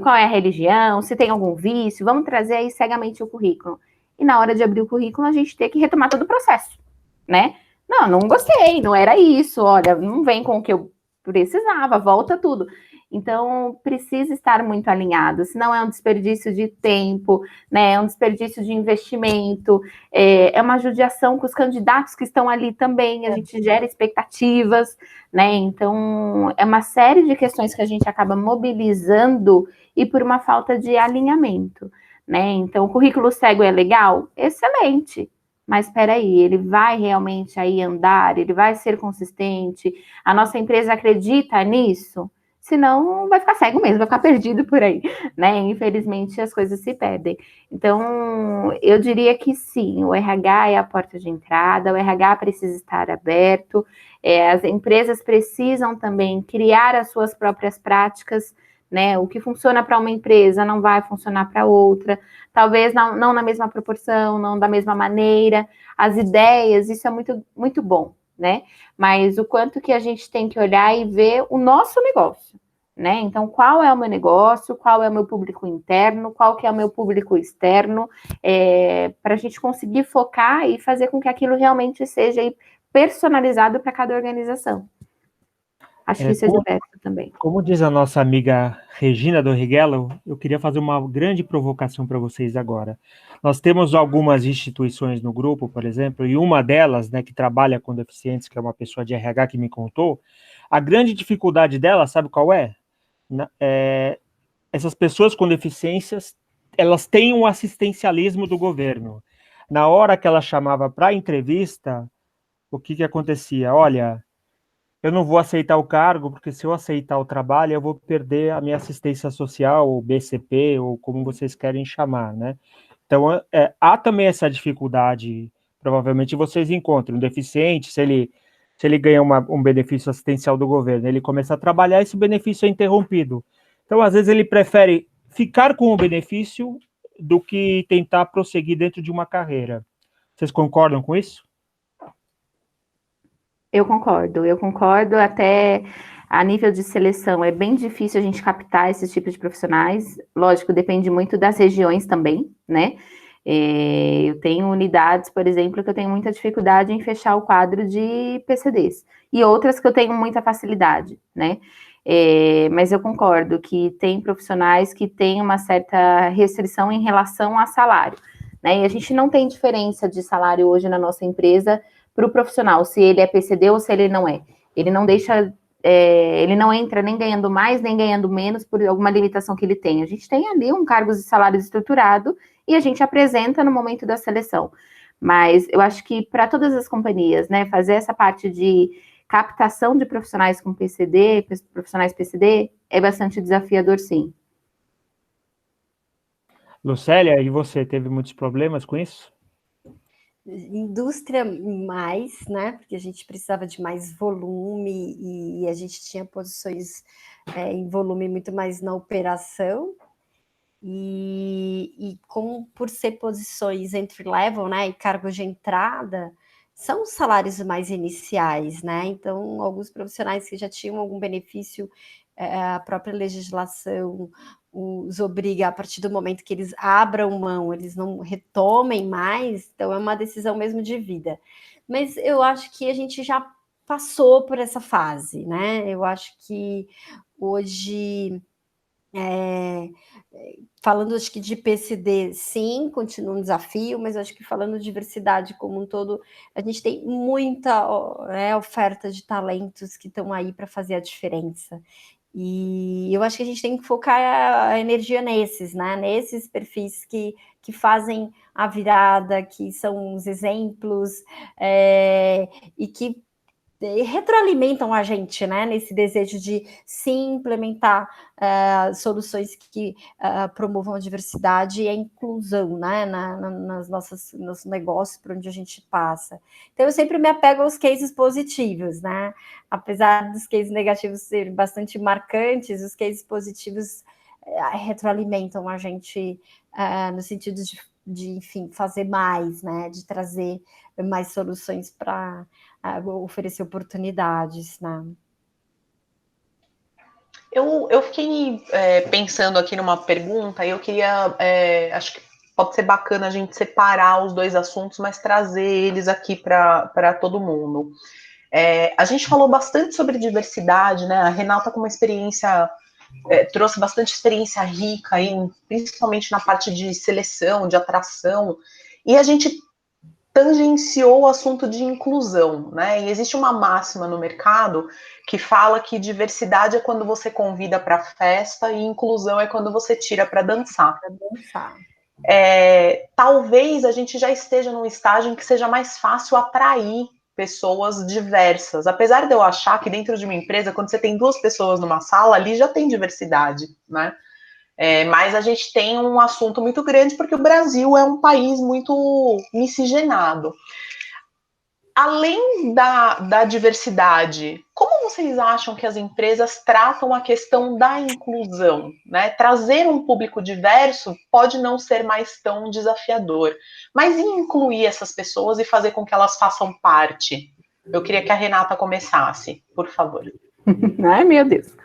qual é a religião, se tem algum vício, vamos trazer aí cegamente o currículo. E na hora de abrir o currículo, a gente tem que retomar todo o processo, né? Não gostei, não era isso, olha, não vem com o que eu precisava, volta tudo. Então, precisa estar muito alinhado, senão é um desperdício de tempo, né? É um desperdício de investimento, é uma judiação com os candidatos que estão ali também, a gente gera expectativas, né? Então, é uma série de questões que a gente acaba mobilizando e por uma falta de alinhamento, né? Então, o currículo cego é legal? Excelente. Mas espera aí, ele vai realmente aí andar, ele vai ser consistente, a nossa empresa acredita nisso? Senão vai ficar cego mesmo, vai ficar perdido por aí, né? Infelizmente as coisas se perdem. Então, eu diria que sim, o RH é a porta de entrada, o RH precisa estar aberto, as empresas precisam também criar as suas próprias práticas, né? O que funciona para uma empresa não vai funcionar para outra, talvez não na mesma proporção, não da mesma maneira, as ideias, isso é muito, muito bom, né? Mas o quanto que a gente tem que olhar e ver o nosso negócio, né? Então, qual é o meu negócio, qual é o meu público interno, qual que é o meu público externo, para a gente conseguir focar e fazer com que aquilo realmente seja personalizado para cada organização. Acho que isso é diverso também. Como diz a nossa amiga Regina do Righello, eu queria fazer uma grande provocação para vocês agora. Nós temos algumas instituições no grupo, por exemplo, e uma delas, né, que trabalha com deficientes, que é uma pessoa de RH que me contou, a grande dificuldade dela, sabe qual é? Essas pessoas com deficiências, elas têm um assistencialismo do governo. Na hora que ela chamava para entrevista, o que acontecia? Olha, eu não vou aceitar o cargo, porque se eu aceitar o trabalho, eu vou perder a minha assistência social, ou BCP, ou como vocês querem chamar, né? Então, há também essa dificuldade, provavelmente vocês encontram. Um deficiente, se ele ganha um benefício assistencial do governo, ele começa a trabalhar, esse benefício é interrompido. Então, às vezes, ele prefere ficar com o benefício do que tentar prosseguir dentro de uma carreira. Vocês concordam com isso? Eu concordo até a nível de seleção, é bem difícil a gente captar esses tipos de profissionais, lógico, depende muito das regiões também, né? Eu tenho unidades, por exemplo, que eu tenho muita dificuldade em fechar o quadro de PCDs, e outras que eu tenho muita facilidade, né? Mas eu concordo que tem profissionais que têm uma certa restrição em relação a salário, né? E a gente não tem diferença de salário hoje na nossa empresa para o profissional, se ele é PCD ou se ele não é. Ele não deixa, ele não entra nem ganhando mais, nem ganhando menos por alguma limitação que ele tem. A gente tem ali um cargo de salário estruturado e a gente apresenta no momento da seleção. Mas eu acho que para todas as companhias, né, fazer essa parte de captação de profissionais com PCD, profissionais PCD, é bastante desafiador, sim. Lucélia, e você teve muitos problemas com isso? Indústria mais, né? Porque a gente precisava de mais volume e a gente tinha posições em volume muito mais na operação. E como por ser posições entry level, né? E cargos de entrada, são os salários mais iniciais, né? Então, alguns profissionais que já tinham algum benefício, a própria legislação os obriga, a partir do momento que eles abram mão, eles não retomem mais, então é uma decisão mesmo de vida. Mas eu acho que a gente já passou por essa fase, né? Eu acho que hoje, falando acho que de PCD, sim, continua um desafio, mas acho que falando de diversidade como um todo, a gente tem muita oferta de talentos que estão aí para fazer a diferença. E eu acho que a gente tem que focar a energia nesses, né? Nesses perfis que fazem a virada, que são os exemplos, e que retroalimentam a gente, né? Nesse desejo de sim implementar soluções que promovam a diversidade e a inclusão, né? Nos nossos negócios por onde a gente passa. Então, eu sempre me apego aos cases positivos, né? Apesar dos cases negativos serem bastante marcantes, os cases positivos retroalimentam a gente no sentido de, enfim, fazer mais, né? De trazer mais soluções para oferecer oportunidades, né? Eu fiquei pensando aqui numa pergunta e eu queria, acho que pode ser bacana a gente separar os dois assuntos, mas trazer eles aqui para todo mundo. A gente falou bastante sobre diversidade, né? A Renata com uma experiência, trouxe bastante experiência rica aí, principalmente na parte de seleção, de atração, e a gente tangenciou o assunto de inclusão, né? E existe uma máxima no mercado que fala que diversidade é quando você convida para festa e inclusão é quando você tira para dançar. Para dançar. Talvez a gente já esteja num estágio em que seja mais fácil atrair pessoas diversas. Apesar de eu achar que dentro de uma empresa, quando você tem 2 pessoas numa sala, ali já tem diversidade, né? Mas a gente tem um assunto muito grande porque o Brasil é um país muito miscigenado. Além da diversidade, como vocês acham que as empresas tratam a questão da inclusão, né? Trazer um público diverso pode não ser mais tão desafiador, mas incluir essas pessoas e fazer com que elas façam parte? Eu queria que a Renata começasse, por favor. Ai, meu Deus.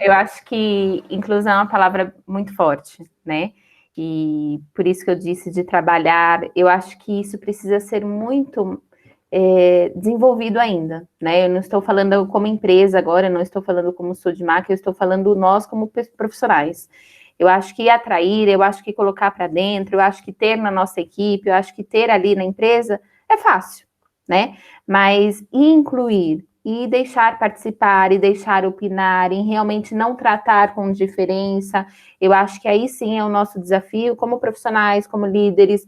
Eu acho que inclusão é uma palavra muito forte, né? E por isso que eu disse de trabalhar, eu acho que isso precisa ser muito desenvolvido ainda, né? Eu não estou falando como empresa agora, eu não estou falando como Sodimac, eu estou falando nós como profissionais. Eu acho que atrair, eu acho que colocar para dentro, eu acho que ter na nossa equipe, eu acho que ter ali na empresa é fácil, né? Mas incluir e deixar participar, e deixar opinar, e realmente não tratar com diferença, eu acho que aí sim é o nosso desafio como profissionais, como líderes,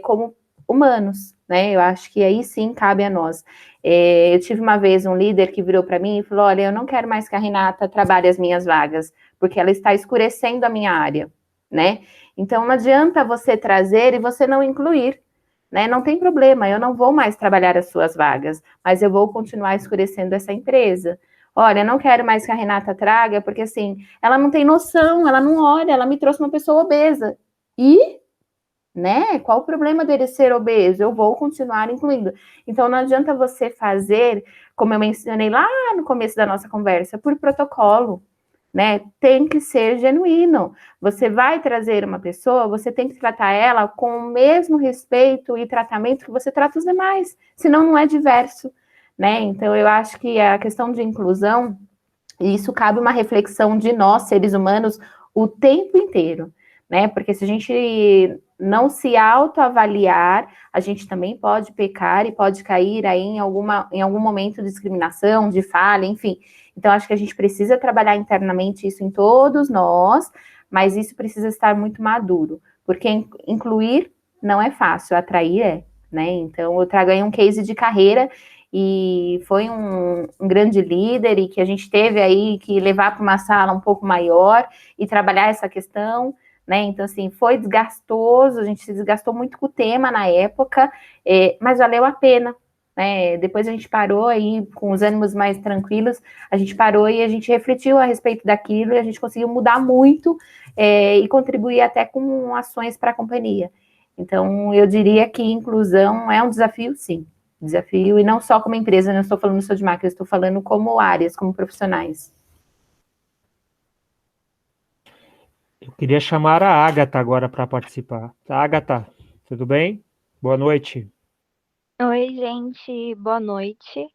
como humanos, né? Eu acho que aí sim cabe a nós. Eu tive uma vez um líder que virou para mim e falou, olha, eu não quero mais que a Renata trabalhe as minhas vagas, porque ela está escurecendo a minha área, né? Então não adianta você trazer e você não incluir, né? Não tem problema, eu não vou mais trabalhar as suas vagas, mas eu vou continuar escurecendo essa empresa. Olha, eu não quero mais que a Renata traga, porque assim, ela não tem noção, ela não olha, ela me trouxe uma pessoa obesa. E, né, qual o problema dele ser obeso? Eu vou continuar incluindo. Então, não adianta você fazer, como eu mencionei lá no começo da nossa conversa, por protocolo, né? Tem que ser genuíno. Você vai trazer uma pessoa, você tem que tratar ela com o mesmo respeito e tratamento que você trata os demais, senão não é diverso, né? Então eu acho que a questão de inclusão, isso cabe uma reflexão de nós, seres humanos, o tempo inteiro, né? Porque se a gente não se autoavaliar, a gente também pode pecar e pode cair aí em algum momento de discriminação, de falha, enfim. Então, acho que a gente precisa trabalhar internamente isso em todos nós, mas isso precisa estar muito maduro, porque incluir não é fácil, atrair é, né? Então, eu trago aí um case de carreira e foi um grande líder e que a gente teve aí que levar para uma sala um pouco maior e trabalhar essa questão, né? Então, assim, foi desgastoso, a gente se desgastou muito com o tema na época, mas valeu a pena, né? Depois a gente parou aí, com os ânimos mais tranquilos, a gente parou e a gente refletiu a respeito daquilo e a gente conseguiu mudar muito e contribuir até com ações para a companhia. Então, eu diria que inclusão é um desafio, sim. Desafio, e não só como empresa, não estou falando só de marca, eu estou falando como áreas, como profissionais. Eu queria chamar a Agatha agora para participar. Agatha, tudo bem? Boa noite. Oi, gente, boa noite.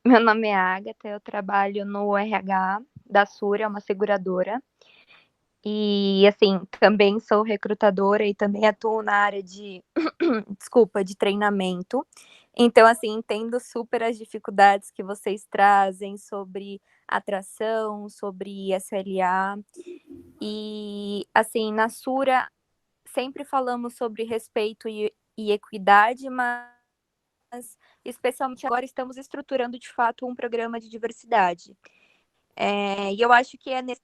Meu nome é Agatha, eu trabalho no RH da Sura, é uma seguradora. E, assim, também sou recrutadora e também atuo na área de, de treinamento. Então, assim, entendo super as dificuldades que vocês trazem sobre atração, sobre SLA. E, assim, na Sura, sempre falamos sobre respeito e equidade, mas especialmente agora estamos estruturando de fato um programa de diversidade. E eu acho que é nesse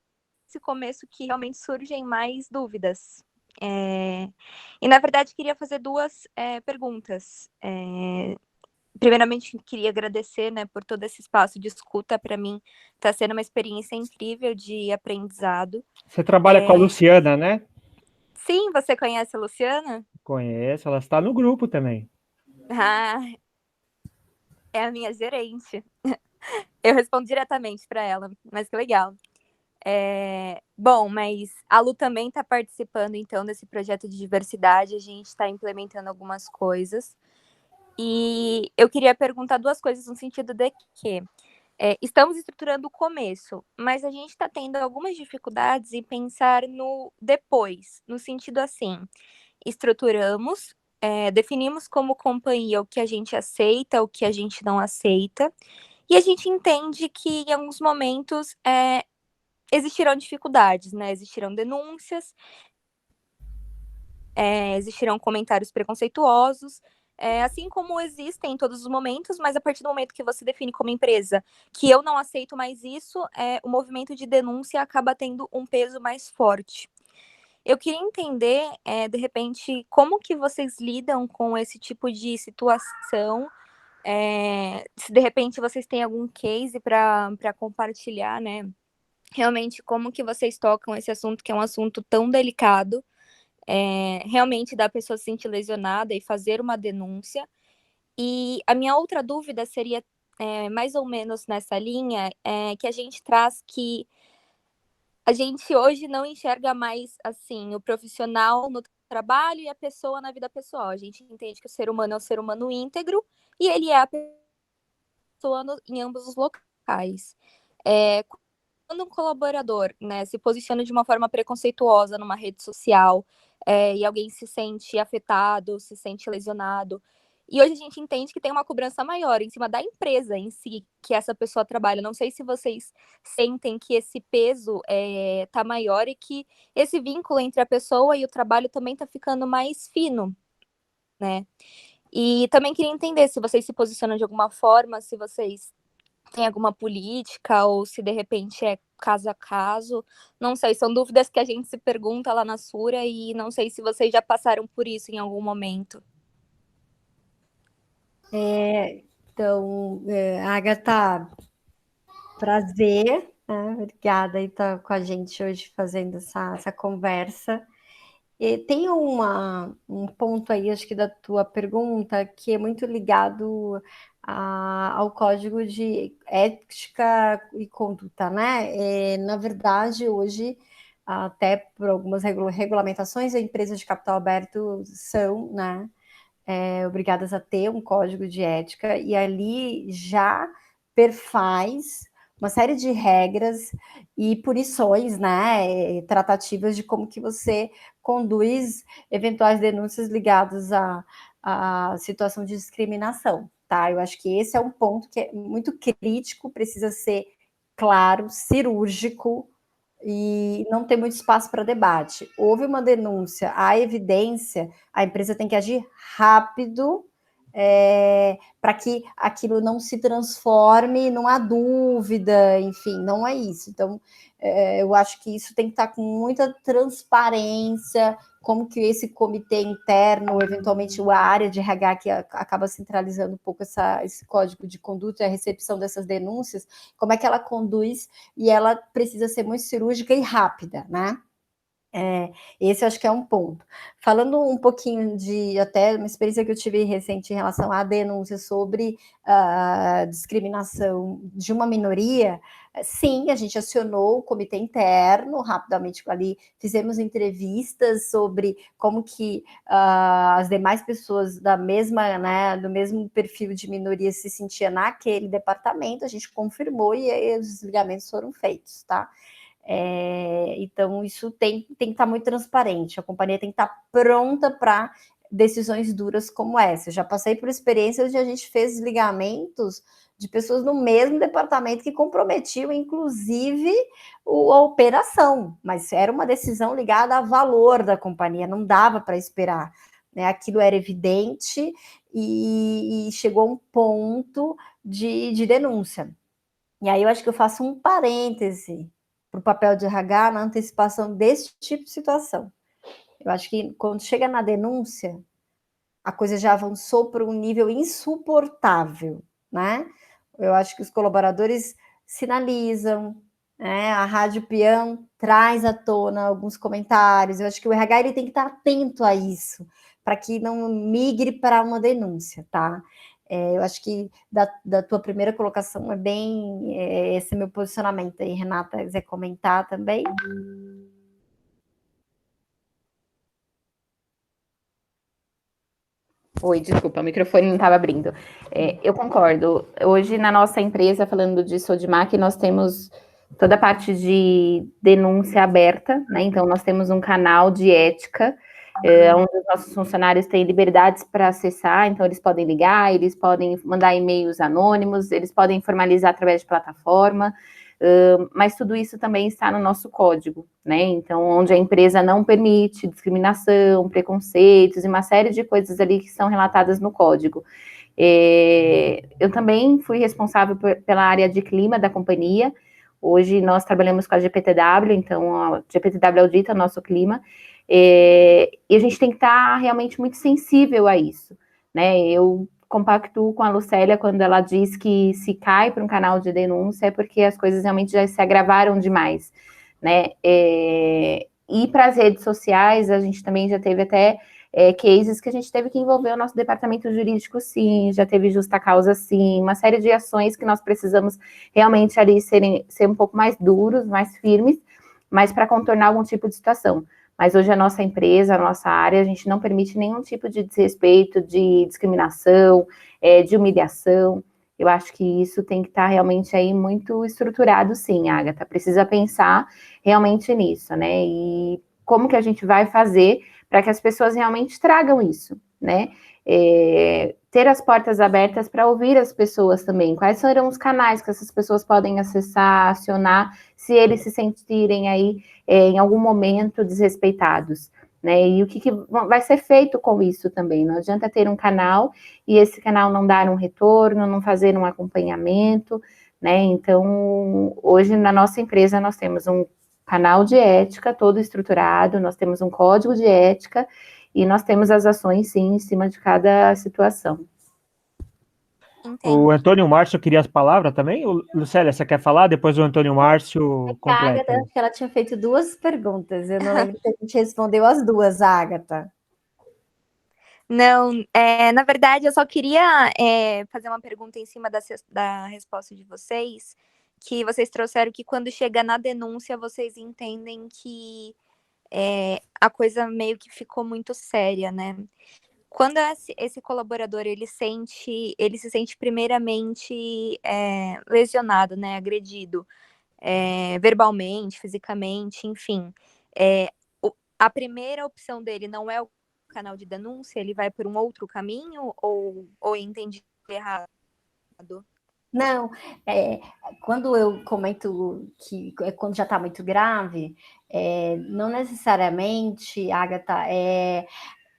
começo que realmente surgem mais dúvidas. E na verdade queria fazer duas perguntas. Primeiramente, queria agradecer, né, por todo esse espaço de escuta. Para mim está sendo uma experiência incrível de aprendizado. Você trabalha com a Luciana, né? Sim, você conhece a Luciana? Conheço, ela está no grupo também. Ah, é a minha gerente. Eu respondo diretamente para ela, mas que legal. Bom, mas a Lu também está participando, então, desse projeto de diversidade. A gente está implementando algumas coisas. E eu queria perguntar duas coisas no sentido de que estamos estruturando o começo, mas a gente está tendo algumas dificuldades em pensar no depois, no sentido assim, estruturamos, definimos como companhia o que a gente aceita, o que a gente não aceita, e a gente entende que em alguns momentos existirão dificuldades, né? Existirão denúncias, existirão comentários preconceituosos, assim como existem em todos os momentos, mas a partir do momento que você define como empresa que eu não aceito mais isso, o movimento de denúncia acaba tendo um peso mais forte. Eu queria entender, de repente, como que vocês lidam com esse tipo de situação, se de repente vocês têm algum case para compartilhar, né? Realmente, como que vocês tocam esse assunto, que é um assunto tão delicado, realmente da pessoa se sentir lesionada e fazer uma denúncia. E a minha outra dúvida seria, mais ou menos nessa linha, que a gente traz que a gente hoje não enxerga mais, assim, o profissional no trabalho e a pessoa na vida pessoal. A gente entende que o ser humano é um ser humano íntegro e ele é a pessoa em ambos os locais. Quando um colaborador, né, se posiciona de uma forma preconceituosa numa rede social, e alguém se sente afetado, se sente lesionado, e hoje a gente entende que tem uma cobrança maior em cima da empresa em si, que essa pessoa trabalha. Não sei se vocês sentem que esse peso tá maior e que esse vínculo entre a pessoa e o trabalho também tá ficando mais fino, né? E também queria entender se vocês se posicionam de alguma forma, se vocês tem alguma política ou se de repente é caso a caso. Não sei, são dúvidas que a gente se pergunta lá na Sura e não sei se vocês já passaram por isso em algum momento. Então, Agatha, prazer, né? Obrigada aí estar com a gente hoje fazendo essa conversa. E tem um ponto aí, acho que da tua pergunta, que é muito ligado ao código de ética e conduta, né? Na verdade, hoje, até por algumas regulamentações, as empresas de capital aberto são, né, obrigadas a ter um código de ética, e ali já perfaz uma série de regras e punições, né, tratativas de como que você conduz eventuais denúncias ligadas à situação de discriminação, tá? Eu acho que esse é um ponto que é muito crítico, precisa ser claro, cirúrgico, e não tem muito espaço para debate. Houve uma denúncia, há evidência, a empresa tem que agir rápido, para que aquilo não se transforme, não há dúvida, enfim, não é isso. Então, eu acho que isso tem que estar com muita transparência, como que esse comitê interno, ou eventualmente a área de RH, que acaba centralizando um pouco esse código de conduta e a recepção dessas denúncias, como é que ela conduz, e ela precisa ser muito cirúrgica e rápida, né? Esse eu acho que é um ponto. Falando um pouquinho de até uma experiência que eu tive recente em relação à denúncia sobre a discriminação de uma minoria, sim, a gente acionou o comitê interno rapidamente ali, fizemos entrevistas sobre como que as demais pessoas da mesma, né, do mesmo perfil de minoria se sentia naquele departamento, a gente confirmou e aí os desligamentos foram feitos, tá? Então, isso tem que estar muito transparente, a companhia tem que estar pronta para decisões duras como essa. Eu já passei por experiências onde a gente fez desligamentos de pessoas no mesmo departamento que comprometiam, inclusive, a operação, mas era uma decisão ligada ao valor da companhia, não dava para esperar, né? Aquilo era evidente e chegou a um ponto de denúncia. E aí eu acho que eu faço um parêntese para o papel de RH na antecipação desse tipo de situação. Eu acho que quando chega na denúncia, a coisa já avançou para um nível insuportável, né? Eu acho que os colaboradores sinalizam, né? A Rádio Peão traz à tona alguns comentários. Eu acho que o RH ele tem que estar atento a isso, para que não migre para uma denúncia, tá? Eu acho que da tua primeira colocação é bem esse meu posicionamento aí. Renata, quiser comentar também? Oi, desculpa, o microfone não estava abrindo. Eu concordo. Hoje, na nossa empresa, falando de Sodimac, nós temos toda a parte de denúncia aberta, né? Então, nós temos um canal de ética, onde os nossos funcionários têm liberdades para acessar, então eles podem ligar, eles podem mandar e-mails anônimos, eles podem formalizar através de plataforma, mas tudo isso também está no nosso código, né? Então, onde a empresa não permite discriminação, preconceitos e uma série de coisas ali que são relatadas no código. Eu também fui responsável pela área de clima da companhia. Hoje nós trabalhamos com a GPTW, então a GPTW audita o nosso clima, e a gente tem que estar realmente muito sensível a isso, né? Eu compactuo com a Lucélia quando ela diz que se cai para um canal de denúncia é porque as coisas realmente já se agravaram demais, né? E para as redes sociais, a gente também já teve até cases que a gente teve que envolver o nosso departamento jurídico, sim, já teve justa causa, sim, uma série de ações que nós precisamos realmente ali ser um pouco mais duros, mais firmes, mas para contornar algum tipo de situação. Mas hoje a nossa empresa, a nossa área, a gente não permite nenhum tipo de desrespeito, de discriminação, de humilhação. Eu acho que isso tem que estar realmente aí muito estruturado, sim, Agatha. Precisa pensar realmente nisso, né? E como que a gente vai fazer para que as pessoas realmente tragam isso, né? Ter as portas abertas para ouvir as pessoas também. Quais serão os canais que essas pessoas podem acessar, acionar, se eles se sentirem aí em algum momento desrespeitados, né? E o que vai ser feito com isso também? Não adianta ter um canal e esse canal não dar um retorno, não fazer um acompanhamento, né? Então, hoje na nossa empresa nós temos um canal de ética todo estruturado, nós temos um código de ética e nós temos as ações, sim, em cima de cada situação. Entendi. O Antônio Márcio queria as palavras também? Lucélia, você quer falar? Depois o Antônio Márcio completa. A Agatha, ela tinha feito 2 perguntas, eu não lembro se a gente respondeu as 2, Agatha. Não, na verdade, eu só queria fazer uma pergunta em cima da resposta de vocês, que vocês trouxeram que quando chega na denúncia, vocês entendem que a coisa meio que ficou muito séria, né? Quando esse colaborador, ele se sente primeiramente lesionado, né, agredido, verbalmente, fisicamente, enfim, a primeira opção dele não é o canal de denúncia, ele vai por um outro caminho ou entendi errado? Não, quando eu comento que quando já está muito grave, não necessariamente, Agatha,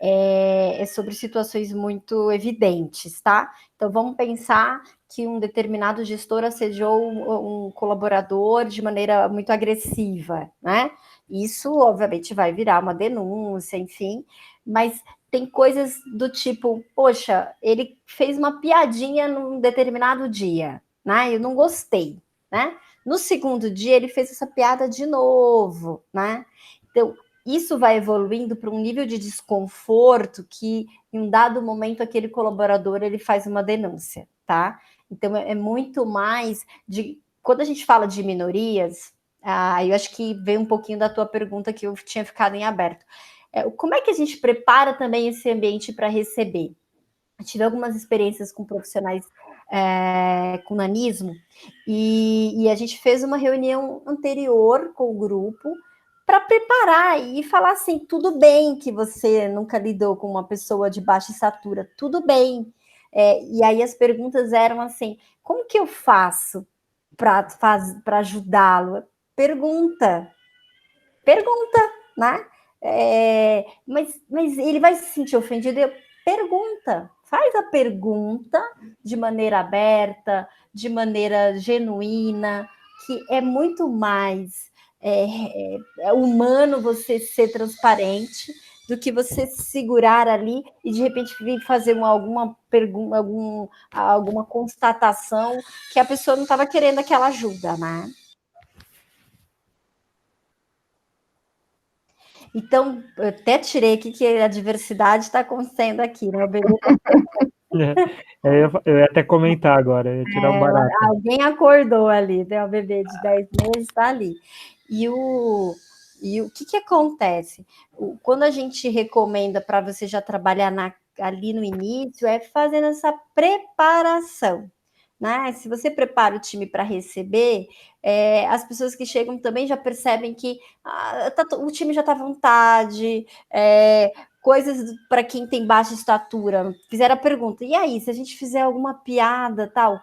é sobre situações muito evidentes, tá? Então, vamos pensar que um determinado gestor assediou um colaborador de maneira muito agressiva, né? Isso, obviamente, vai virar uma denúncia, enfim, mas tem coisas do tipo, poxa, ele fez uma piadinha num determinado dia, né? Eu não gostei, né? No segundo dia, ele fez essa piada de novo, né? Então, isso vai evoluindo para um nível de desconforto que, em um dado momento, aquele colaborador ele faz uma denúncia, tá? Então, é muito mais de... Quando a gente fala de minorias, eu acho que veio um pouquinho da tua pergunta que eu tinha ficado em aberto. Como é que a gente prepara também esse ambiente para receber? Eu tive algumas experiências com profissionais com nanismo e a gente fez uma reunião anterior com o grupo para preparar e falar assim, tudo bem que você nunca lidou com uma pessoa de baixa estatura, tudo bem. E aí as perguntas eram assim, como que eu faço para ajudá-lo? Pergunta, né? Mas ele vai se sentir ofendido? Pergunta, faz a pergunta de maneira aberta, de maneira genuína, que é muito mais humano você ser transparente do que você se segurar ali e de repente vir fazer alguma pergunta, alguma constatação que a pessoa não estava querendo aquela ajuda, né? Então, eu até tirei aqui que a diversidade está acontecendo aqui, né? O bebê Eu ia até comentar agora, eu ia tirar um barato. alguém acordou ali, né? O bebê de 10 meses está ali. E o que acontece? Quando a gente recomenda para você já trabalhar ali no início, é fazendo essa preparação. Né? Se você prepara o time para receber, as pessoas que chegam também já percebem que o time já está à vontade, coisas para quem tem baixa estatura. Fizeram a pergunta, e aí, se a gente fizer alguma piada, tal?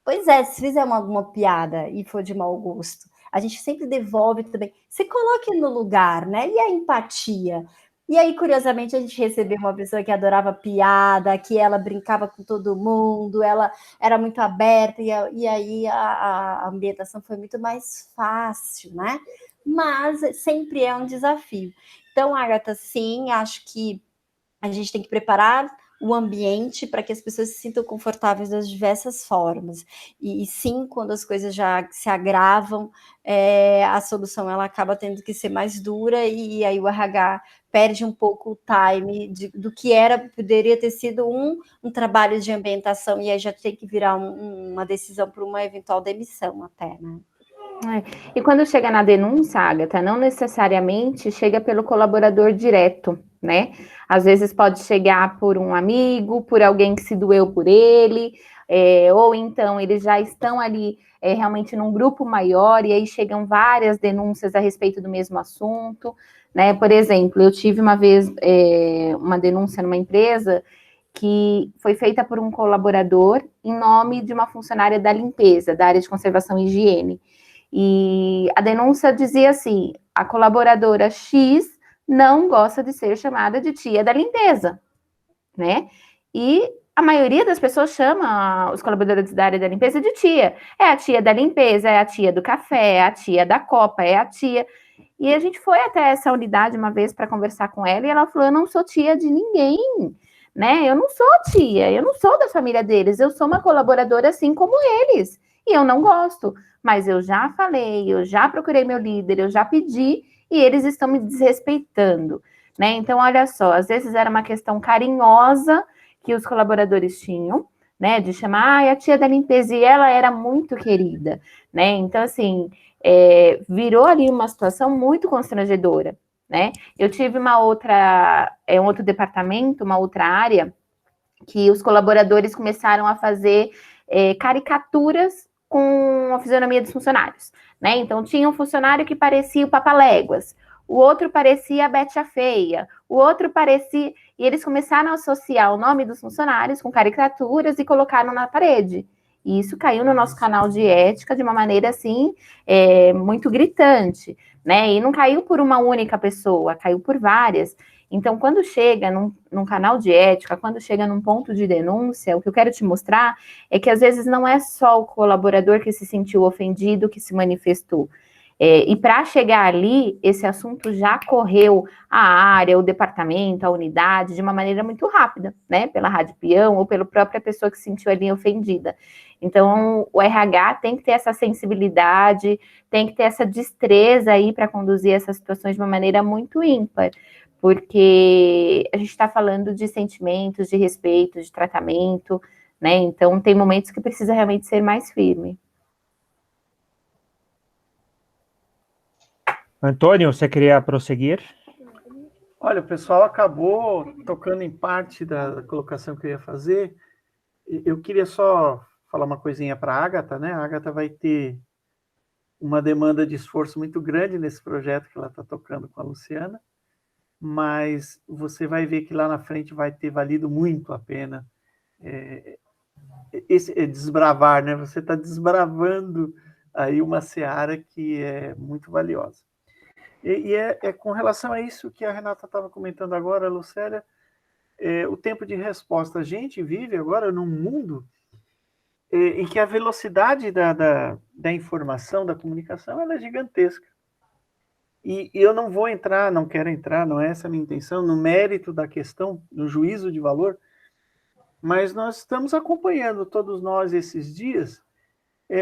Pois é, se fizer alguma piada e for de mau gosto, a gente sempre devolve também. Se coloque no lugar, né? E a empatia? E aí, curiosamente, a gente recebeu uma pessoa que adorava piada, que ela brincava com todo mundo, ela era muito aberta, e aí a ambientação foi muito mais fácil, né? Mas sempre é um desafio. Então, Agatha, sim, acho que a gente tem que preparar o ambiente para que as pessoas se sintam confortáveis das diversas formas. E sim, quando as coisas já se agravam, a solução ela acaba tendo que ser mais dura e aí o RH perde um pouco o time do que poderia ter sido um trabalho de ambientação e aí já tem que virar uma decisão para uma eventual demissão até, né? E quando chega na denúncia, Agatha, não necessariamente chega pelo colaborador direto, né? Às vezes pode chegar por um amigo, por alguém que se doeu por ele, ou então eles já estão ali realmente num grupo maior e aí chegam várias denúncias a respeito do mesmo assunto, né? Por exemplo, eu tive uma vez uma denúncia numa empresa que foi feita por um colaborador em nome de uma funcionária da limpeza, da área de conservação e higiene. E a denúncia dizia assim: a colaboradora X não gosta de ser chamada de tia da limpeza, né? E a maioria das pessoas chama os colaboradores da área da limpeza de tia. É a tia da limpeza, é a tia do café, é a tia da copa, é a tia. E a gente foi até essa unidade uma vez para conversar com ela e ela falou: eu não sou tia de ninguém, né? Eu não sou tia, eu não sou da família deles, eu sou uma colaboradora assim como eles. E eu não gosto, mas eu já falei, eu já procurei meu líder, eu já pedi e eles estão me desrespeitando, né? Então, olha só, às vezes era uma questão carinhosa que os colaboradores tinham, né? De chamar a tia da limpeza, e ela era muito querida, né? Então, assim, virou ali uma situação muito constrangedora, né? Eu tive um outro departamento, uma outra área, que os colaboradores começaram a fazer caricaturas com a fisionomia dos funcionários, né? Então, tinha um funcionário que parecia o Papaléguas, o outro parecia a Bete a Feia, o outro parecia... E eles começaram a associar o nome dos funcionários com caricaturas e colocaram na parede. E isso caiu no nosso canal de ética de uma maneira, assim, muito gritante, né? E não caiu por uma única pessoa, caiu por várias. Então, quando chega num canal de ética, quando chega num ponto de denúncia, o que eu quero te mostrar é que, às vezes, não é só o colaborador que se sentiu ofendido, que se manifestou. E para chegar ali, esse assunto já correu a área, o departamento, a unidade, de uma maneira muito rápida, né? Pela rádio peão ou pela própria pessoa que se sentiu ali ofendida. Então, o RH tem que ter essa sensibilidade, tem que ter essa destreza aí para conduzir essas situações de uma maneira muito ímpar, porque a gente está falando de sentimentos, de respeito, de tratamento, né? Então, tem momentos que precisa realmente ser mais firme. Antônio, você queria prosseguir? Olha, o pessoal acabou tocando em parte da colocação que eu ia fazer. Eu queria só falar uma coisinha para a Agatha, né? A Agatha vai ter uma demanda de esforço muito grande nesse projeto que ela está tocando com a Luciana, mas você vai ver que lá na frente vai ter valido muito a pena esse desbravar, né? Você está desbravando aí uma seara que é muito valiosa. E com relação a isso que a Renata estava comentando agora, Lucélia, o tempo de resposta. A gente vive agora num mundo em que a velocidade da informação, da comunicação, ela é gigantesca. E eu não vou entrar, não quero entrar, não é essa a minha intenção, no mérito da questão, no juízo de valor, mas nós estamos acompanhando, todos nós, esses dias,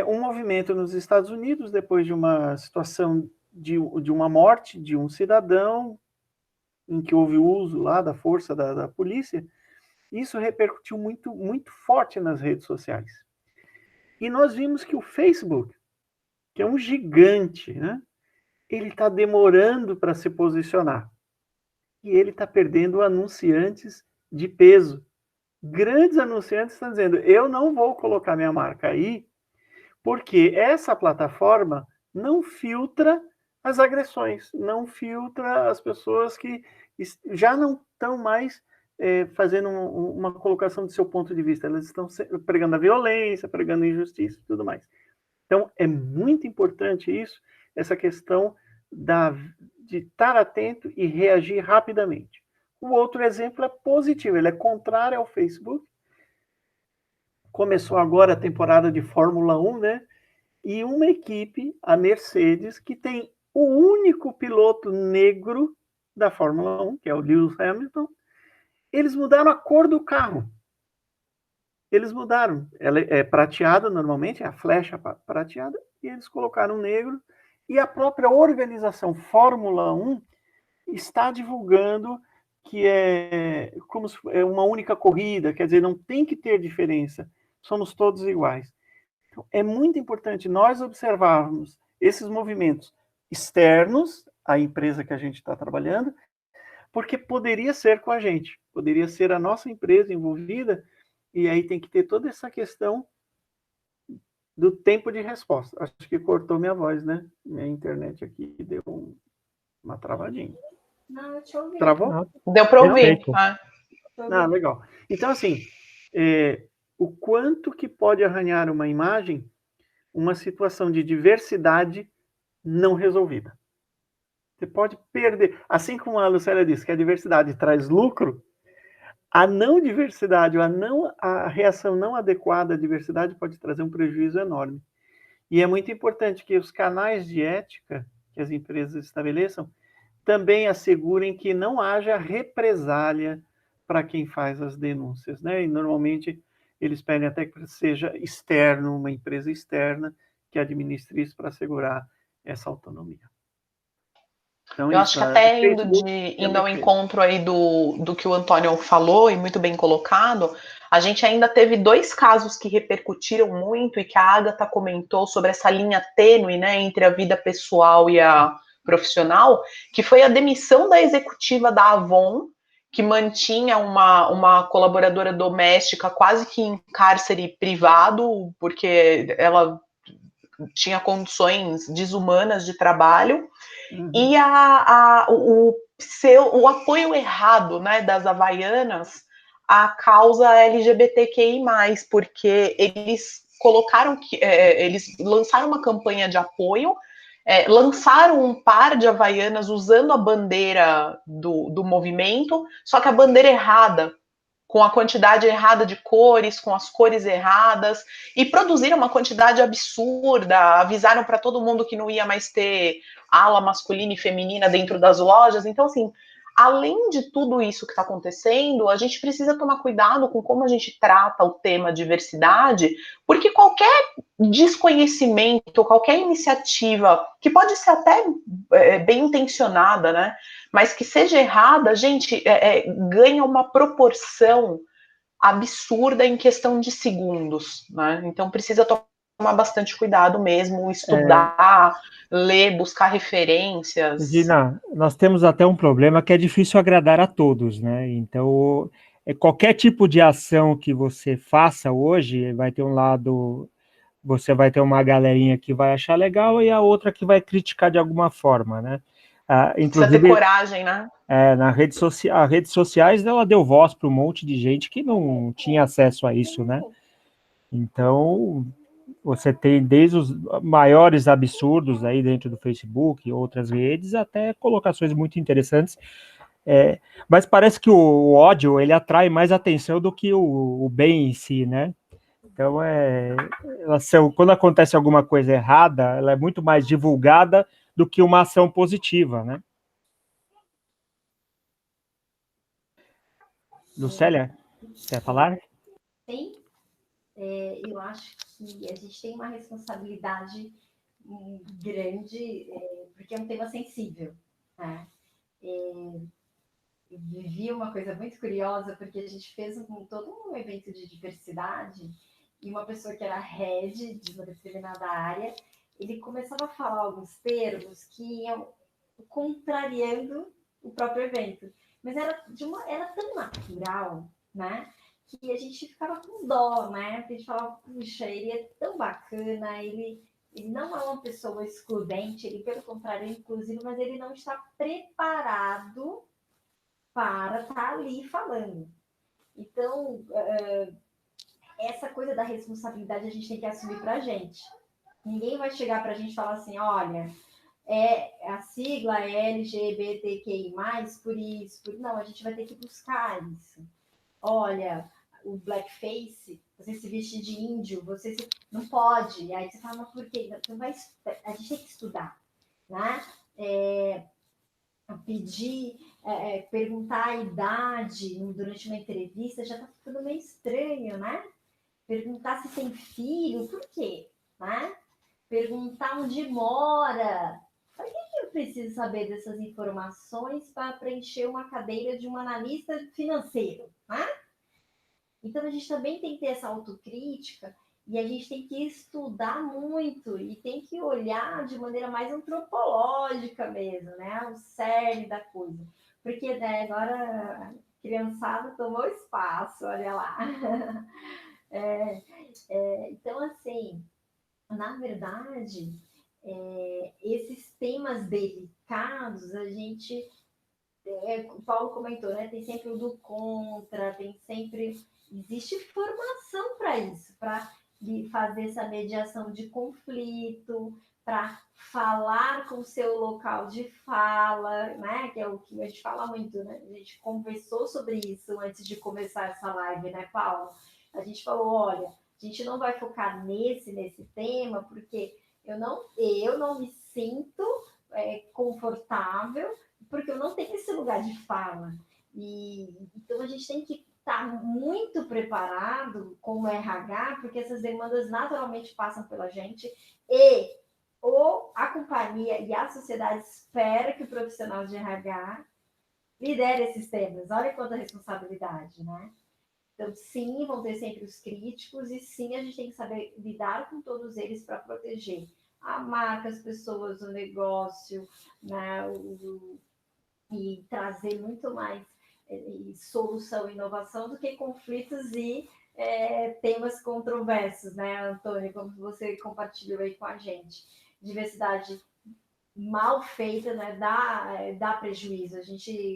um movimento nos Estados Unidos, depois de uma situação de uma morte de um cidadão, em que houve uso lá da força da polícia, isso repercutiu muito, muito forte nas redes sociais. E nós vimos que o Facebook, que é um gigante, né, ele está demorando para se posicionar. E ele está perdendo anunciantes de peso. Grandes anunciantes estão dizendo, eu não vou colocar minha marca aí, porque essa plataforma não filtra as agressões, não filtra as pessoas que já não estão mais fazendo uma colocação do seu ponto de vista, elas estão pregando a violência, pregando a injustiça e tudo mais. Então, é muito importante isso, essa questão de estar atento e reagir rapidamente. O outro exemplo é positivo, ele é contrário ao Facebook. Começou agora a temporada de Fórmula 1, né? E uma equipe, a Mercedes, que tem o único piloto negro da Fórmula 1, que é o Lewis Hamilton, eles mudaram a cor do carro. Eles mudaram. Ela é prateada normalmente, é a flecha prateada, e eles colocaram negro. E a própria organização Fórmula 1 está divulgando que é como se é uma única corrida, quer dizer, não tem que ter diferença, somos todos iguais. Então, é muito importante nós observarmos esses movimentos externos à empresa que a gente está trabalhando, porque poderia ser com a gente, poderia ser a nossa empresa envolvida, e aí tem que ter toda essa questão do tempo de resposta. Acho que cortou minha voz, né? Minha internet aqui deu uma travadinha. Não, eu te ouvi. Travou? Deu para ouvir. Legal. Então, assim, o quanto que pode arranhar uma imagem, uma situação de diversidade não resolvida. Você pode perder. Assim como a Lucélia disse que a diversidade traz lucro, a não diversidade, a reação não adequada à diversidade pode trazer um prejuízo enorme. E é muito importante que os canais de ética que as empresas estabeleçam também assegurem que não haja represália para quem faz as denúncias, né? E normalmente eles pedem até que seja externo, uma empresa externa que administre isso para assegurar essa autonomia. Então, eu acho que até indo ao encontro aí do que o Antônio falou, e muito bem colocado, a gente ainda teve 2 casos que repercutiram muito e que a Agatha comentou sobre essa linha tênue, né, entre a vida pessoal e a profissional, que foi a demissão da executiva da Avon, que mantinha uma colaboradora doméstica quase que em cárcere privado, porque ela tinha condições desumanas de trabalho, e o apoio errado, né, das havaianas à causa LGBTQI+, porque eles colocaram eles lançaram uma campanha de apoio, lançaram um par de havaianas usando a bandeira do movimento, só que a bandeira errada, com a quantidade errada de cores, com as cores erradas, e produziram uma quantidade absurda, avisaram para todo mundo que não ia mais ter ala masculina e feminina dentro das lojas. Então, assim, além de tudo isso que está acontecendo, a gente precisa tomar cuidado com como a gente trata o tema diversidade, porque qualquer desconhecimento, qualquer iniciativa, que pode ser até bem intencionada, né, mas que seja errada, gente, ganha uma proporção absurda em questão de segundos, né? Então precisa tomar bastante cuidado mesmo, estudar, ler, buscar referências. Gina, nós temos até um problema que é difícil agradar a todos, né? Então, qualquer tipo de ação que você faça hoje vai ter um lado, você vai ter uma galerinha que vai achar legal e a outra que vai criticar de alguma forma, né? Inclusive, precisa ter coragem, né? As redes sociais, ela deu voz para um monte de gente que não tinha acesso a isso, né? Então, você tem desde os maiores absurdos aí dentro do Facebook e outras redes, até colocações muito interessantes. Mas parece que o ódio, ele atrai mais atenção do que o bem em si, né? Então, quando acontece alguma coisa errada, ela é muito mais divulgada do que uma ação positiva, né? Lucélia, quer falar? Sim. Eu acho que a gente tem uma responsabilidade grande porque é um tema sensível, né? Vivi uma coisa muito curiosa, porque a gente fez todo um evento de diversidade, e uma pessoa que era head de uma determinada área, ele começava a falar alguns termos que iam contrariando o próprio evento. Mas era tão natural, né? Que a gente ficava com dó, né? Porque a gente falava, puxa, ele é tão bacana, ele não é uma pessoa excludente, ele, pelo contrário, é inclusivo, mas ele não está preparado para estar ali falando. Então, essa coisa da responsabilidade a gente tem que assumir para a gente. Ninguém vai chegar para a gente e falar assim, olha, a sigla é LGBTQI+, por isso, não, a gente vai ter que buscar isso. Olha, o blackface, você se vestir de índio, não pode. E aí você fala, mas por quê? Então a gente tem que estudar, né? Perguntar a idade durante uma entrevista já está ficando meio estranho, né? Perguntar se tem filho, por quê? Né? Perguntar onde mora. Por que eu preciso saber dessas informações para preencher uma cadeira de um analista financeiro? Né? Então, a gente também tem que ter essa autocrítica e a gente tem que estudar muito e tem que olhar de maneira mais antropológica mesmo, né? O cerne da coisa. Porque né, agora a criançada tomou espaço, olha lá. Então, assim, na verdade, esses temas delicados, a gente... o Paulo comentou, né? Tem sempre o do contra, tem sempre... Existe formação para isso, para fazer essa mediação de conflito, para falar com o seu local de fala, né? Que é o que a gente fala muito, né? A gente conversou sobre isso antes de começar essa live, né, Paulo? A gente falou, olha, a gente não vai focar nesse tema, porque eu não me sinto confortável, porque eu não tenho esse lugar de fala. Então, a gente tem que estar muito preparado como RH, porque essas demandas naturalmente passam pela gente e a companhia e a sociedade espera que o profissional de RH lidere esses temas. Olha quanta responsabilidade, né? Então, sim, vão ter sempre os críticos e sim, a gente tem que saber lidar com todos eles para proteger a marca, as pessoas, o negócio, né? E trazer muito mais solução e inovação do que conflitos e temas controversos, né, Antônio, como você compartilhou aí com a gente. Diversidade mal feita, né, dá prejuízo.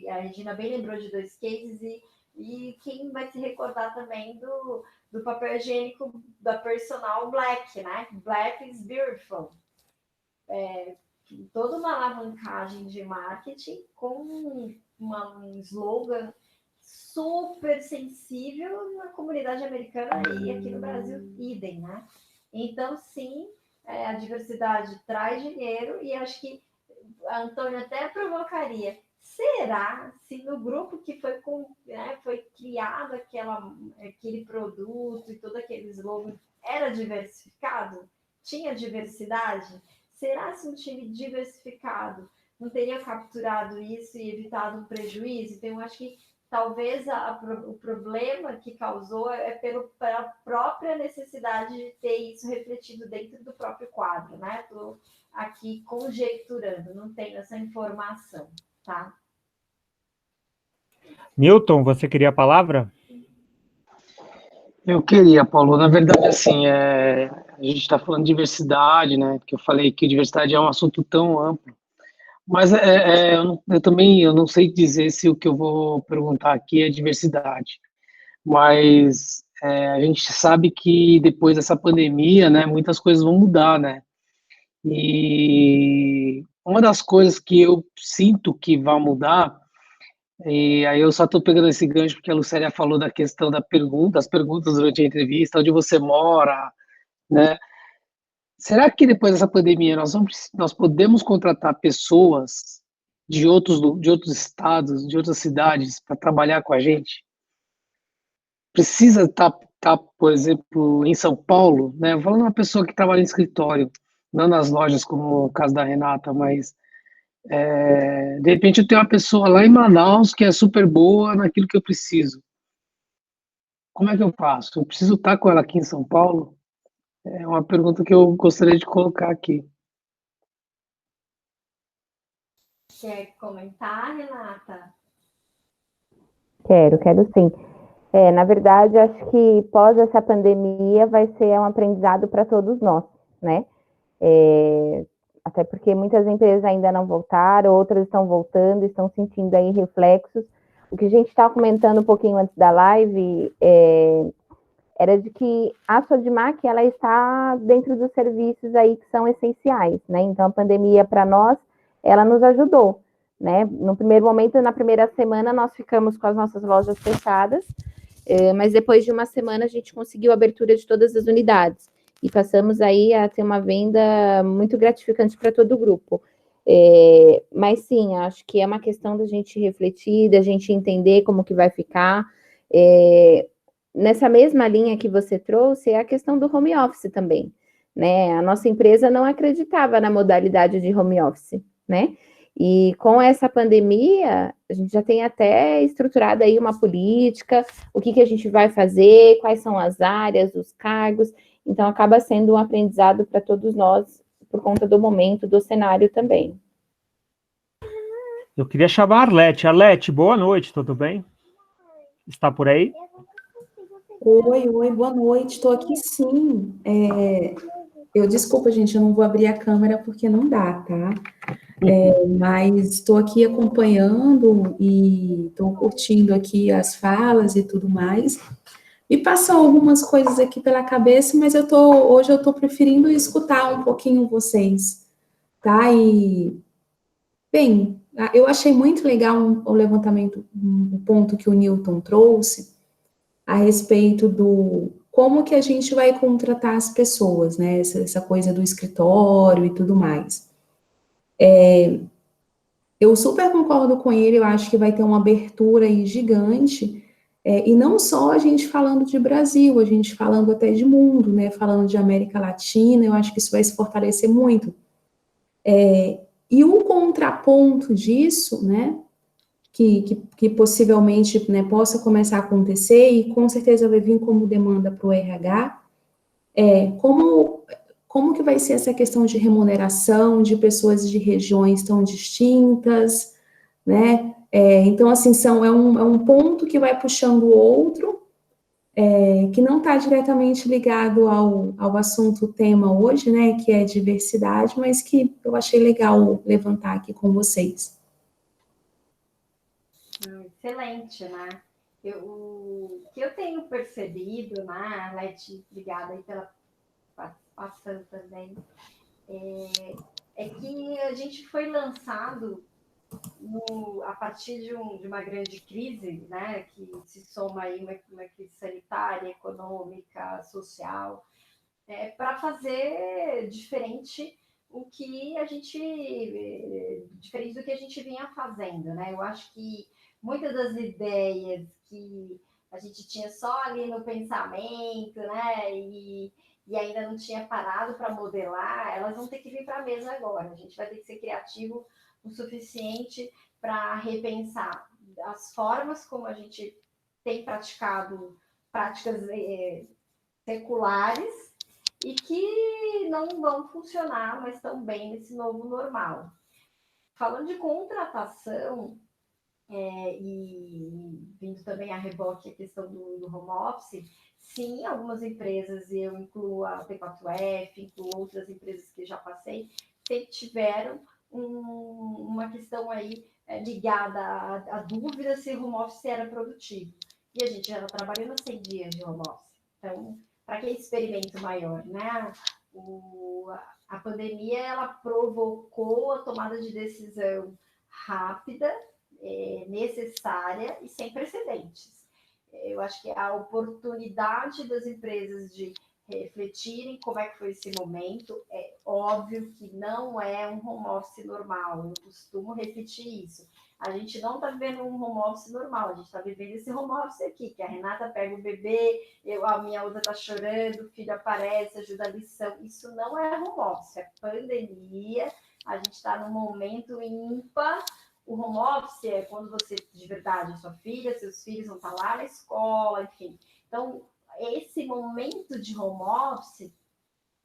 A Regina bem lembrou de 2 cases e quem vai se recordar também do papel higiênico da personal Black, né? Black is beautiful. Toda uma alavancagem de marketing com um slogan super sensível na comunidade americana e aqui no Brasil, idem, né? Então, sim, a diversidade traz dinheiro e acho que a Antônia até provocaria. Será se no grupo que foi criado aquele produto e todo aquele slogan era diversificado? Tinha diversidade? Será se um time diversificado não teria capturado isso e evitado um prejuízo? Então, eu acho que talvez o problema que causou pela própria necessidade de ter isso refletido dentro do próprio quadro, né? Estou aqui conjecturando, não tenho essa informação, tá? Milton, você queria a palavra? Eu queria, Paulo. Na verdade, assim, a gente está falando de diversidade, né? Porque eu falei que diversidade é um assunto tão amplo. Mas eu não sei dizer se o que eu vou perguntar aqui é diversidade. Mas a gente sabe que depois dessa pandemia, né, muitas coisas vão mudar, né? E uma das coisas que eu sinto que vai mudar, e aí eu só estou pegando esse gancho porque a Lucélia falou da questão das perguntas durante a entrevista, onde você mora, né? Será que depois dessa pandemia nós podemos contratar pessoas de outros estados, de outras cidades para trabalhar com a gente? Precisa estar, por exemplo, em São Paulo, né? Falando uma pessoa que trabalha em escritório, não nas lojas como o caso da Renata, mas De repente eu tenho uma pessoa lá em Manaus que é super boa naquilo que eu preciso. Como é que eu faço? Eu preciso estar com ela aqui em São Paulo? É uma pergunta que eu gostaria de colocar aqui. Quer comentar, Renata? Quero sim. Na verdade, acho que pós essa pandemia vai ser um aprendizado para todos nós, né? Até porque muitas empresas ainda não voltaram, outras estão voltando, estão sentindo aí reflexos. O que a gente estava comentando um pouquinho antes da live era de que a Sodimac, ela está dentro dos serviços aí que são essenciais, né? Então, a pandemia, para nós, ela nos ajudou, né? No primeiro momento, na primeira semana, nós ficamos com as nossas lojas fechadas, mas depois de uma semana, a gente conseguiu a abertura de todas as unidades e passamos aí a ter uma venda muito gratificante para todo o grupo. Mas sim, acho que é uma questão da gente refletir, da gente entender como que vai ficar. Nessa mesma linha que você trouxe, é a questão do home office também, né? A nossa empresa não acreditava na modalidade de home office, né? E com essa pandemia, a gente já tem até estruturado aí uma política, o que a gente vai fazer, quais são as áreas, os cargos. Então, acaba sendo um aprendizado para todos nós, por conta do momento, do cenário também. Eu queria chamar a Arlete. Arlete, boa noite, tudo bem? Está por aí? Oi, boa noite, estou aqui sim. Desculpa, gente, eu não vou abrir a câmera porque não dá, tá? Mas estou aqui acompanhando e estou curtindo aqui as falas e tudo mais. Me passam algumas coisas aqui pela cabeça, mas hoje eu estou preferindo escutar um pouquinho vocês, tá? Bem, eu achei muito legal o levantamento, o ponto que o Newton trouxe, a respeito do como que a gente vai contratar as pessoas, né? Essa coisa do escritório e tudo mais. Eu super concordo com ele, eu acho que vai ter uma abertura aí gigante, e não só a gente falando de Brasil, a gente falando até de mundo, né? Falando de América Latina, eu acho que isso vai se fortalecer muito. E o contraponto disso, né? Que possivelmente, né, possa começar a acontecer, e com certeza vai vir como demanda para o RH, como que vai ser essa questão de remuneração de pessoas de regiões tão distintas, né? Então, assim, é um ponto que vai puxando o outro, que não está diretamente ligado ao assunto tema hoje, né, que é diversidade, mas que eu achei legal levantar aqui com vocês. Excelente, né? O que eu tenho percebido, né, Leti, obrigada aí pela participação também, é que a gente foi lançado a partir de uma grande crise, né, que se soma aí uma crise sanitária, econômica, social, para fazer diferente do que a gente vinha fazendo, né? Eu acho que muitas das ideias que a gente tinha só ali no pensamento, né, e ainda não tinha parado para modelar, elas vão ter que vir para a mesa agora. A gente vai ter que ser criativo o suficiente para repensar as formas como a gente tem praticado práticas seculares e que não vão funcionar mais tão bem nesse novo normal. Falando de contratação, e vindo também a reboque a questão do home office, sim, algumas empresas, e eu incluo a T4F, incluo outras empresas que já passei, sempre tiveram uma questão aí ligada à dúvida se home office era produtivo. E a gente já está trabalhando 100 dias de home office. Então, para que experimento maior, né? A pandemia, ela provocou a tomada de decisão rápida, necessária e sem precedentes. Eu acho que a oportunidade das empresas de refletirem como é que foi esse momento, é óbvio que não é um home office normal, eu costumo repetir isso. A gente não está vivendo um home office normal, a gente está vivendo esse home office aqui, que a Renata pega o bebê, a minha outra está chorando, o filho aparece, ajuda a lição. Isso não é home office, é pandemia, A gente está num momento ímpar. O home office é quando você, de verdade, a sua filha, seus filhos vão estar lá na escola, enfim. Então, esse momento de home office,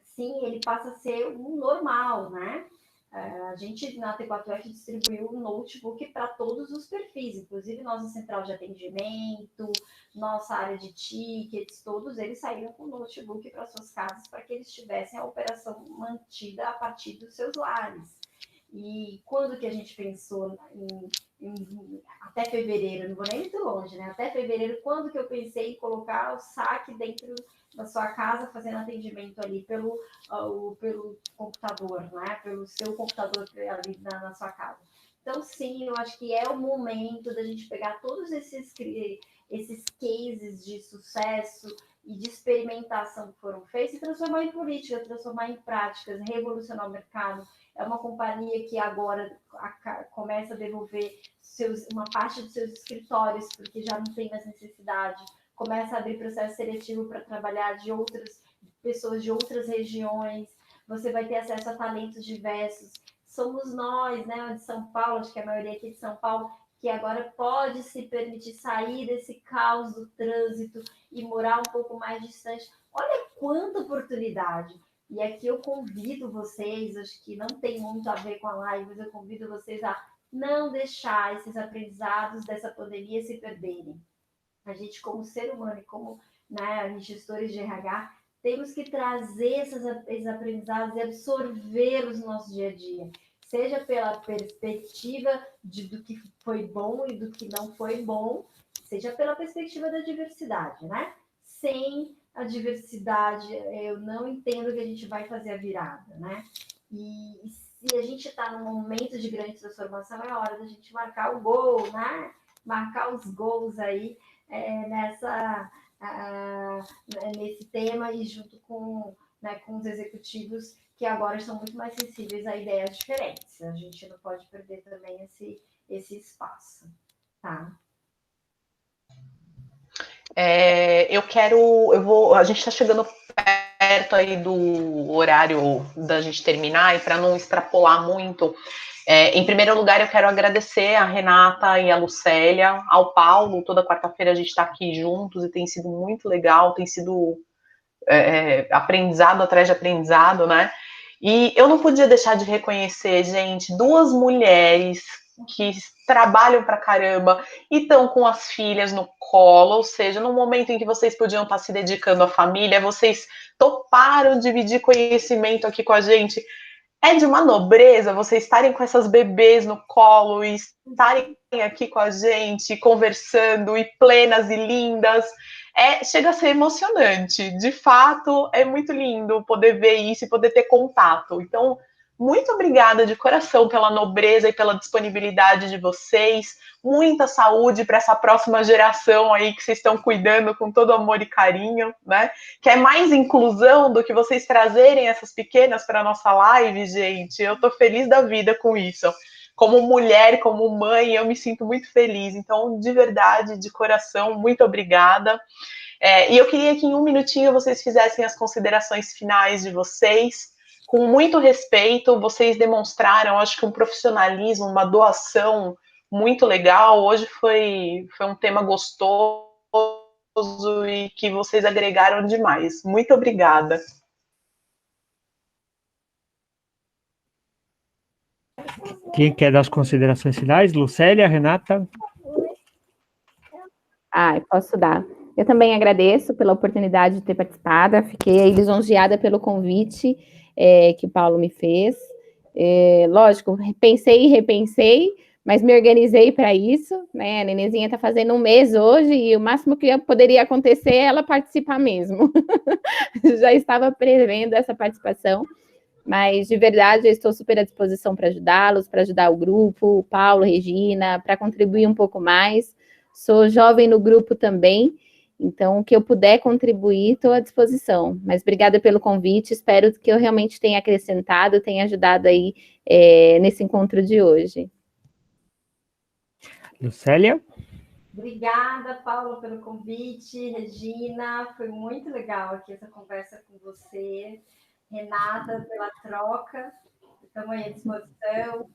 sim, ele passa a ser um normal, né? A gente, na T4F, distribuiu um notebook para todos os perfis, inclusive nossa central de atendimento, nossa área de tickets, todos eles saíram com notebook para suas casas, para que eles tivessem a operação mantida a partir dos seus lares. E quando que a gente pensou até fevereiro, não vou nem muito longe, né? Até fevereiro, quando que eu pensei em colocar o saque dentro da sua casa, fazendo atendimento ali pelo computador, né? Pelo seu computador ali na sua casa. Então, sim, eu acho que é o momento da gente pegar todos esses cases de sucesso e de experimentação que foram feitos e transformar em política, transformar em práticas, revolucionar o mercado. É uma companhia que agora começa a devolver uma parte dos seus escritórios, porque já não tem mais necessidade, começa a abrir processo seletivo para trabalhar de outras pessoas de outras regiões, você vai ter acesso a talentos diversos. Somos nós, né, de São Paulo, acho que a maioria aqui de São Paulo, que agora pode se permitir sair desse caos do trânsito e morar um pouco mais distante. Olha quanta oportunidade! E aqui eu convido vocês, acho que não tem muito a ver com a live, mas eu convido vocês a não deixar esses aprendizados dessa pandemia se perderem. A gente, como ser humano e como, né, gestores de RH, temos que trazer esses aprendizados e absorvê-los no nosso dia a dia. Seja pela perspectiva do que foi bom e do que não foi bom, seja pela perspectiva da diversidade, né? Sem a diversidade, eu não entendo que a gente vai fazer a virada, né? E se a gente está num momento de grande transformação, é hora da gente marcar o gol, né? Marcar os gols aí nesse tema e junto com os executivos que agora estão muito mais sensíveis a ideias diferentes. A gente não pode perder também esse espaço, tá? A gente está chegando perto aí do horário da gente terminar, e para não extrapolar muito, em primeiro lugar eu quero agradecer a Renata e a Lucélia, ao Paulo. Toda quarta-feira a gente está aqui juntos e tem sido muito legal, tem sido aprendizado atrás de aprendizado, né? E eu não podia deixar de reconhecer, gente, duas mulheres que trabalham pra caramba e estão com as filhas no colo, ou seja, no momento em que vocês podiam estar se dedicando à família, vocês toparam dividir conhecimento aqui com a gente. É de uma nobreza vocês estarem com essas bebês no colo e estarem aqui com a gente, conversando, e plenas e lindas. Chega a ser emocionante. De fato, é muito lindo poder ver isso e poder ter contato. Então, muito obrigada de coração pela nobreza e pela disponibilidade de vocês. Muita saúde para essa próxima geração aí que vocês estão cuidando com todo amor e carinho, né? Que é mais inclusão do que vocês trazerem essas pequenas para a nossa live, gente. Eu estou feliz da vida com isso. Como mulher, como mãe, eu me sinto muito feliz. Então, de verdade, de coração, muito obrigada. E eu queria que em um minutinho vocês fizessem as considerações finais de vocês. Com muito respeito, vocês demonstraram, acho que um profissionalismo, uma doação muito legal. Hoje foi um tema gostoso e que vocês agregaram demais. Muito obrigada. Quem quer dar as considerações finais? Lucélia, Renata? Eu posso dar. Eu também agradeço pela oportunidade de ter participado, fiquei lisonjeada pelo convite que o Paulo me fez. Lógico, pensei e repensei, mas me organizei para isso, né? A Nenezinha está fazendo 1 mês hoje e o máximo que poderia acontecer é ela participar mesmo. Já estava prevendo essa participação, mas de verdade eu estou super à disposição para ajudá-los, para ajudar o grupo, o Paulo, Regina, para contribuir um pouco mais. Sou jovem no grupo também, então o que eu puder contribuir, estou à disposição. Mas obrigada pelo convite, espero que eu realmente tenha acrescentado, tenha ajudado aí nesse encontro de hoje. Lucélia? Obrigada, Paula, pelo convite. Regina, foi muito legal aqui essa conversa com você. Renata, pela troca. estamos aí à disposição.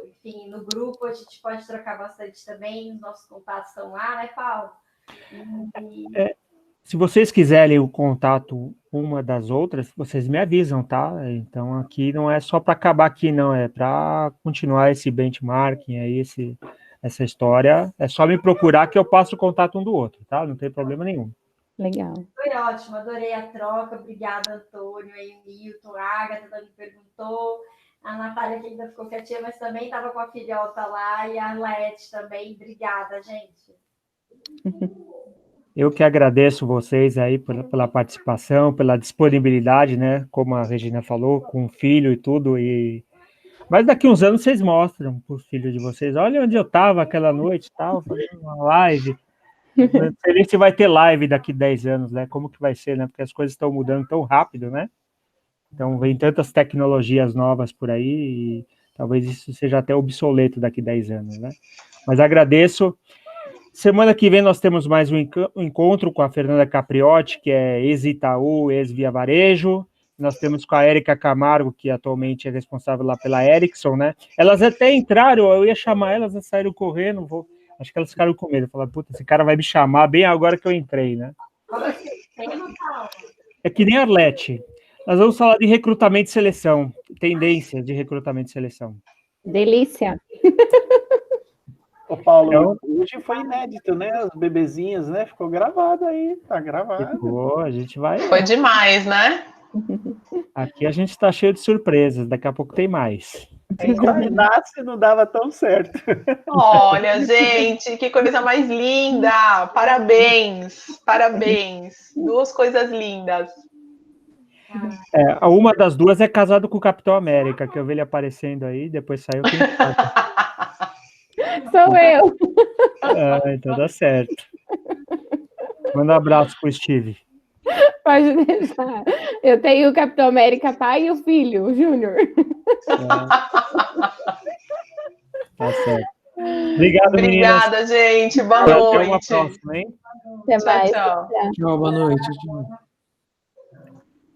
Enfim, no grupo a gente pode trocar bastante também, os nossos contatos estão lá, né, Paulo? Se vocês quiserem o contato uma das outras, vocês me avisam, tá? Então aqui não é só para acabar aqui, não, é para continuar esse benchmarking aí, essa história. É só me procurar que eu passo o contato um do outro, tá? Não tem problema nenhum. Legal. Foi ótimo, adorei a troca. Obrigada, Antônio, aí, Milton, a Agatha também perguntou. A Natália que ainda ficou quietinha, mas também estava com a filhota lá, e a Laete também. Obrigada, gente. Eu que agradeço vocês aí pela participação, pela disponibilidade, né? Como a Regina falou, com o filho e tudo. Mas daqui uns anos vocês mostram para o filho de vocês. Olha onde eu estava aquela noite e tal, fazendo uma live. Não sei nem se vai ter live daqui 10 anos, né? Como que vai ser, né? Porque as coisas estão mudando tão rápido, né? Então, vem tantas tecnologias novas por aí e talvez isso seja até obsoleto daqui 10 anos, né? Mas agradeço. Semana que vem nós temos mais um encontro com a Fernanda Capriotti, que é ex-Itaú, ex-Via Varejo. Nós temos com a Érica Camargo, que atualmente é responsável lá pela Ericsson, né? Elas até entraram, eu ia chamar elas, elas saíram correndo, acho que elas ficaram com medo. Falaram, puta, esse cara vai me chamar bem agora que eu entrei, né? É que nem a Arlete. Nós vamos falar de recrutamento e seleção, tendência de recrutamento e seleção. Delícia. Ô, Paulo, Então, hoje foi inédito, né? As bebezinhas, né? Ficou gravado aí, tá gravado. ficou, a gente vai... Foi demais, né? Aqui a gente está cheio de surpresas, daqui a pouco tem mais. Nasce não dava tão certo. Olha, gente, que coisa mais linda! Parabéns, parabéns. Duas coisas lindas. Uma das duas é casado com o Capitão América, que eu vi ele aparecendo aí, depois saiu quem sabe. Sou eu. Então dá certo. Manda um abraço pro Steve. Pode deixar. Eu tenho o Capitão América pai e o filho, o Júnior. Tá certo. Obrigado, Obrigada, meninas. gente. Boa Até noite. uma próxima, hein? Até mais. Tchau. Tchau, boa noite. Tchau.